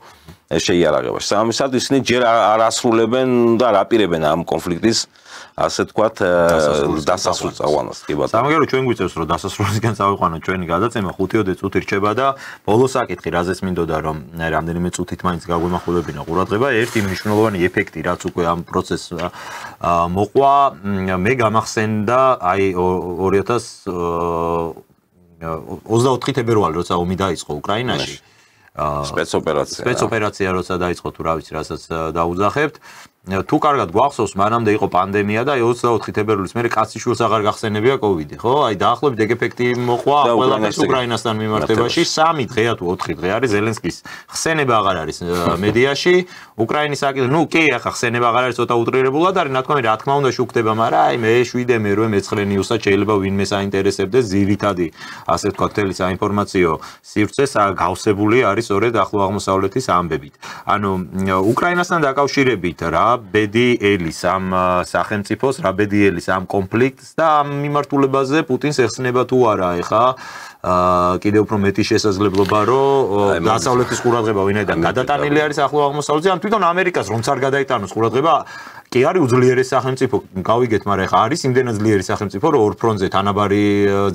შეიარაღება შესაბამისად ისინი ჯერ არ ასრულებენ და არ აპირებენ ამ კონფლიქტის ასე თქვათ დასასრულს აღვანოს კი ბატონო. სამაგერო ჩვენ გვიწევს რომ დასასრულისგან წავიყვანოთ ჩვენი გადაცემა 5-ოდე წუთი რჩება და ბოლოს აკითხი რაზეც მინდოდა რომ რამდენიმე წუთით მაინც გაგვემახვილებინა ყურადღება ერთი მნიშვნელოვანი ეფექტი რაც უკვე ამ პროცესს მოყვა მე გამახსენდა აი 2024 თებერვალი როცა ომი დაიწყო უკრაინაში სპეცოპერაცია როცა დაიწყო თუ რა ვიცი რასაც დაუძახებთ თუ კარგად გვახსოვს, მანამდე იყო პანდემია და 24 თებერვლის მერე კაციშვილს აღარ გახსენებია კოვიდი, ხო? აი დაახლოებით ეგ ეფექტი მოყვა ყველაფერს უკრაინასთან მიმართებაში. 3 დღეა თუ 4 დღე არის ზელენსკის ხსენება აღარ არის მედიაში. უკრაინის აკი, ნუ კი, ახლა ხსენება აღარ არის ცოტა უტრირებულად არის, რა თქმა უნდა შუქდება, მაგრამ აი მე 7 მე 8 მე-9 ნიუსად შეიძლება ვინმე საინტერესებდეს ძირითადი, ასე ვთქვათ, მთელი საინფორმაციო სივრცე გავსებული არის სწორედ ახლო აღმოსავლეთის ამბებით. ანუ უკრაინასთან დაკავშირებით რა ბედი ელის ამ სახელმწიფოს, რა ბედი ელის ამ კონფლიქტს და ამ მიმართულებაზე პუტინს ეხსნება თუ არა ეხა კიდევ უფრო მეტი შესაძლებლობა რომ დასავლეთის ყურადღება ვინაიდან გადატანილი არის ახლო აღმოსავლეთზე, ან თვითონ ამერიკას რომც არ გადაიტანოს ყურადღება, კი არის უძლიერეს სახელმწიფო, გავიგეთ, მაგრამ ეხა არის იმდენად ძლიერი სახელმწიფო, რომ ორ ფრონტზე თანაბარი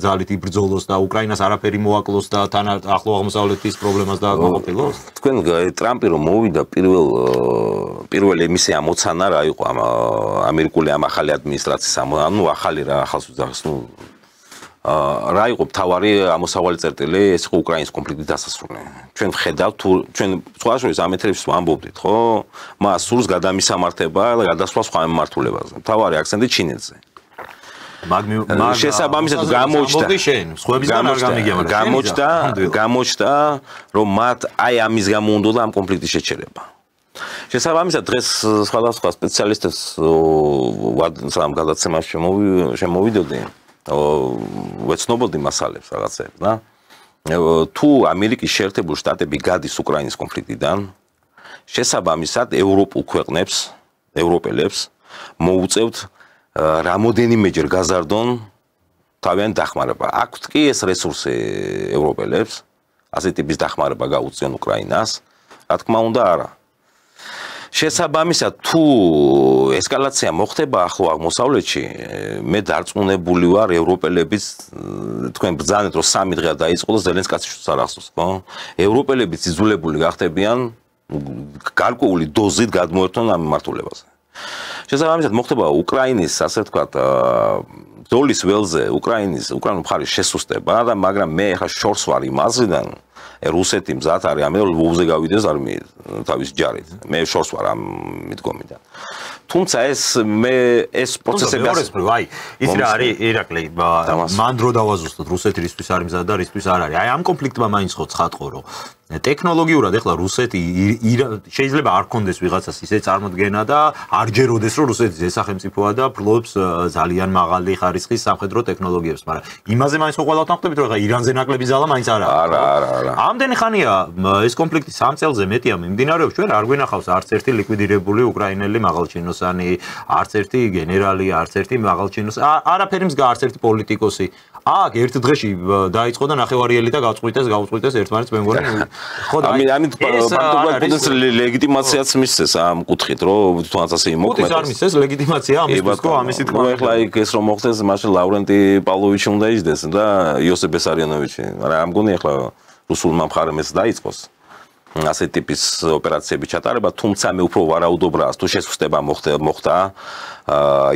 ძალით იბრძოლოს და უკრაინას არაფერი მოაკლოს და თან ახლო აღმოსავლეთის პრობლემას დააკმაყოფილოს. თქვენ ტრამპი რომ მოვიდა პირველი მისი ამოცანა რა იყო ამ ამერიკული ამ ახალი ადმინისტრაციის ანუ ახალი რა ახალს უძახს, ნუ რა იყო მთავარი ამოსავალი წერტილი, ეს იყო უკრაინის კონფლიქტის დასასრული. ჩვენ ვხედავთ თუ ჩვენ სხვაშორის ამ ეთერებში ვამბობდით, ხო? მას სურს გადამისამართება და გადასვლა სხვა მიმართულებაზე. მთავარი აქცენტი ჩინეთზე. შესაბამისად გამოჩნდა რომ მათ აი ამის გამო უნდა ამ კონფლიქტის შეჩერება. შესაბამისად დღეს სხვადასხვა სპეციალისტებს სამ გადაცემაში შემოვიდოდი ვეცნობოდი მასალებს რაღაცებს და თუ ამერიკის შეერთებული შტატები გადის უკრაინის კონფლიქტიდან შესაბამისად ევროპულ ქვეყნებს ევროპელებს მოუწევთ რამოდენიმეჯერ გაზარდონ თავიანთი დახმარება. აქვთ კი ეს რესურსი ევროპელებს, ასეთი ტიპის დახმარება გაუწიონ უკრაინას, რა თქმა უნდა არა. შესაბამისად თუ ესკალაცია მოხდება ახლო აღმოსავლეთში, მე დარწმუნებული ვარ ევროპელების თქვენ ბრძანეთ რომ 3 დღეა დაიწყო და ზელენსკის არ ახსოვს, ხო? ევროპელებიც იძულებული გახდებიან გარკვეული დოზით გადმოერთონ ამ მიმართულებაზე. შესაბამისად მოხდება უკრაინის, ასე ვთქვათ, ბრძოლის ველზე უკრაინულ მხარის შესუსტება და მაგრამ მე ახლა შორს ვარ იმასიდან რუსეთი მზად არის ამიტომ ლვოვზე გავიდეს არმიით თავის ჯარით. მე შორს ვარ ამ მიდგომიდან. თუმცა ეს პროცესები აი ის რა არის ირაკლი მან დრო დავაზუსტოთ რუსეთი რისთვის არის მზად და რისთვის არ არის. აი ამ კონფლიქტმა მაინც ხო ცხადყო რომ ტექნოლოგიურად ეხლა რუსეთი შეიძლება არ კონდეს ვიღაცას ისე წარმოდგენა და არ ჯეროდეს რომ რუსეთის ეს სახელმწიფოა და ფლობს ძალიან მაღალი ხარისხის სამხედრო ტექნოლოგიებს, მაგრამ იმაზე მაინც ხო ყველათ ნახტებით რომ ეხლა ირანზე ნაკლები ზალა მაინც არ არის. არა. ამდენი ხანია ეს კონფლიქტი 3 წელზე მეტია მიმდინარეობს, ჩვენ არ გვინახავს არც ერთი ლიკვიდირებული უკრაინელი მაღალჩინოსანი, არც ერთი გენერალი, არც ერთი მაღალჩინოსანი, არაფერი მსგავსი, არც ერთი პოლიტიკოსი. აქ ერთ დღეში დაიწყო და ნახევარიელი და გავწყვიტეს ერთმანეთს მე მგონი ხო და ამით პარტიის ლეგიტიმაციაც მისცეს ამ კუთხით რომ თუნდაც ასე იმოქმედოს. პუტინს არ მისცეს ლეგიტიმაცია ამისთვის ხო ამისი თქმა. ეხლა იქ ეს რომ მოხდეს მაშინ ლავრენტი პავლოვიჩი უნდა იჯდეს და იოსებ ბესარიანოვიჩი, მაგრამ ამ მგონი ეხლა რუსულმა მხარემ ეს დაიწყოს. ასეთი ტიპის ოპერაციები ჩატარება, თუმცა მე უფრო ვარაუდობ რას, თუ შესუსტება მოხდა,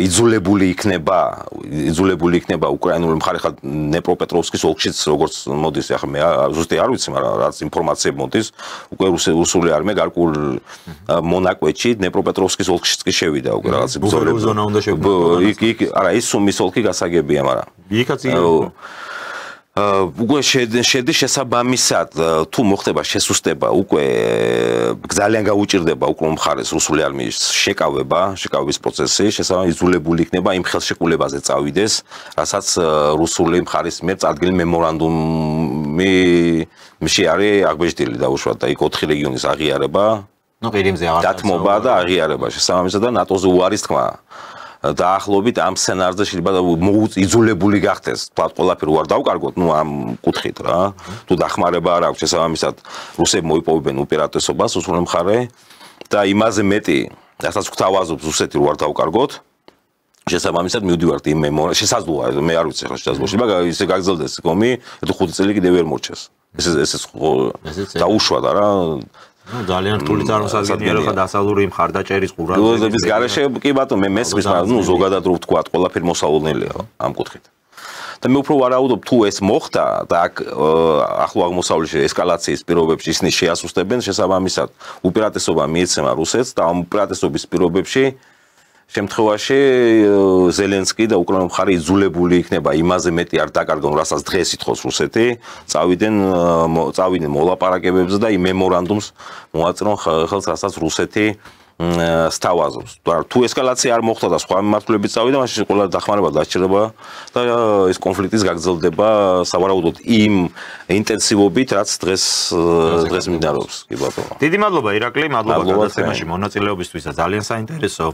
იძულებული იქნება უკრაინული მხარე ხა ნეპროპეტროვსკის ოლქშიც როგორც მოდის, ახლა მე ზუსტი არ ვიცი, მაგრამ რაც ინფორმაციები მოდის, უკვე რუსული არმია გარკვეულ მონაკვეთში ნეპროპეტროვსკის ოლქშიც კი შევიდა უკვე რაღაც ბუფერული ზონა უნდა შეგვიძლია. იქ არა ის სუმის ოლქი გასაგებია, მაგრამ იქაც უკვე შედის შესაბამისად თუ მოხდება შესუსტება უკვე ძალიან გაუჭირდება უკრაინის მხარეს რუსული არმიის შეკავების პროცესი შესაბამისად იძულებული იქნება იმ ხელშეკრულებაზე წავიდეს რასაც რუსული მხარის მიერ წარდგენილი მემორანდუმი არის აღბეჭდილი დაუშვათ და იქ 4 რეგიონის აღიარება ყირიმზე დათმობა და აღიარება შესაბამისად და ნატოზე უარის თქმა დაახლოებით ამ სცენარზე შეიძლება იძულებული გახდეს თქვა ყველაფერი უარ დავკარგოთ ნუ ამ კუთხით რა თუ დახმარება არ აქვს შესაბამისად რუსები მოიპოვებენ უპირატესობას რუსული მხარე და იმაზე მეტი რასაც გვთავაზობს რუსეთი რო არ დავკარგოთ შესაბამისად მივდივართ იმ შესაძლოა მე არ ვიცი ხო შესაძლოა შეიძლება ისე გაგრძელდეს კომი თუ 5 წელი კიდევ ვერ მორჩეს ეს დაუშვათ არა ძალიან რთული წარმოსადგენია რომ ხა დასავლური მხარდაჭერის ყურადღება გლოზების გარეშე კი ბატონო მე მესმის მაგრამ ნუ ზოგადად რო ვთქვა ყველაფერი მოსალოდნელია ამ კუთხით და მე უფრო ვარაუდობ თუ ეს მოხდა და აქ ახლო აღმოსავლეთში ესკალაციის პირობებში ისინი შეასუსტებენ შესაბამისად უპირატესობა მიეცემა რუსეთს და ამ უპირატესობის პირობებში შემთხვევაში ზელენსკი და უკრაინის მხარე იძულებული იქნება იმაზე მეტი არ დაკარგონ, რასაც დღეს ითხოვს რუსეთი, წავიდნენ მოლაპარაკებებზე და იმ მემორანდუმს მოაწრონ ხელს, რასაც რუსეთი სთავაზობს. თუ ესკალაცია არ მოხდა და სხვა მიმართულებით წავიდა, მაშინ ყველა დახმარება დაჭირდება და ეს კონფლიქტის გაგრძელდება სავარაუდოდ იმ ინტენსივობით, რაც დღეს მიმდინარეობს. კი ბატონო. დიდი მადლობა ირაკლი, მადლობა გადაცემაში მონაწილეობისთვის და ძალიან საინტერესო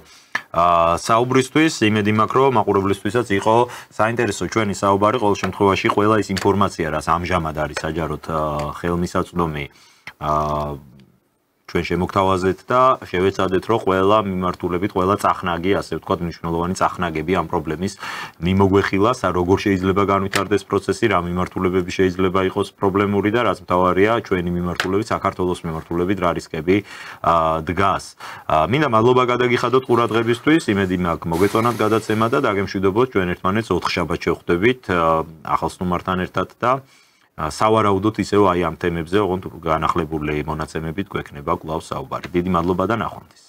საუბრისთვის. იმედი მაქვს, რომ მაყურებლისთვისაც იყო საინტერესო ჩვენი საუბარი. ყოველ შემთხვევაში ყველა ის ინფორმაცია, რაც ამჟამად არის საჯაროდ ხელმისაწვდომი ჩვენ შემოგთავაზეთ და შევეცადეთ, რომ ყველა მიმართულებით, ყველა წახნაგი, ასე ვთქვათ, მნიშვნელოვანი წახნაგები ამ პრობლემის მიმოგვეხილას, როგორ შეიძლება განვითარდეს პროცესი, რა მიმართულებები შეიძლება იყოს პრობლემური და რაც მთავარია, ჩვენი მიმართულებით, საქართველოს მიმართულებით რა რისკები დგას. მინდა მადლობა გადაგიხადოთ ყურადღებისთვის, იმედი მაქვს მოგეწონათ გადაცემა და დაგემშვიდობოთ ჩვენ ერთმანეთს 4 შაბათს შევხვდებით ახალ სტუმართან ერთად და სავარაუდოდ ისევ აი ამ თემებზე, ოღონდ განახლებული მონაცემებით გვექნება კვლავ საუბარი. დიდი მადლობა და ნახვამდის.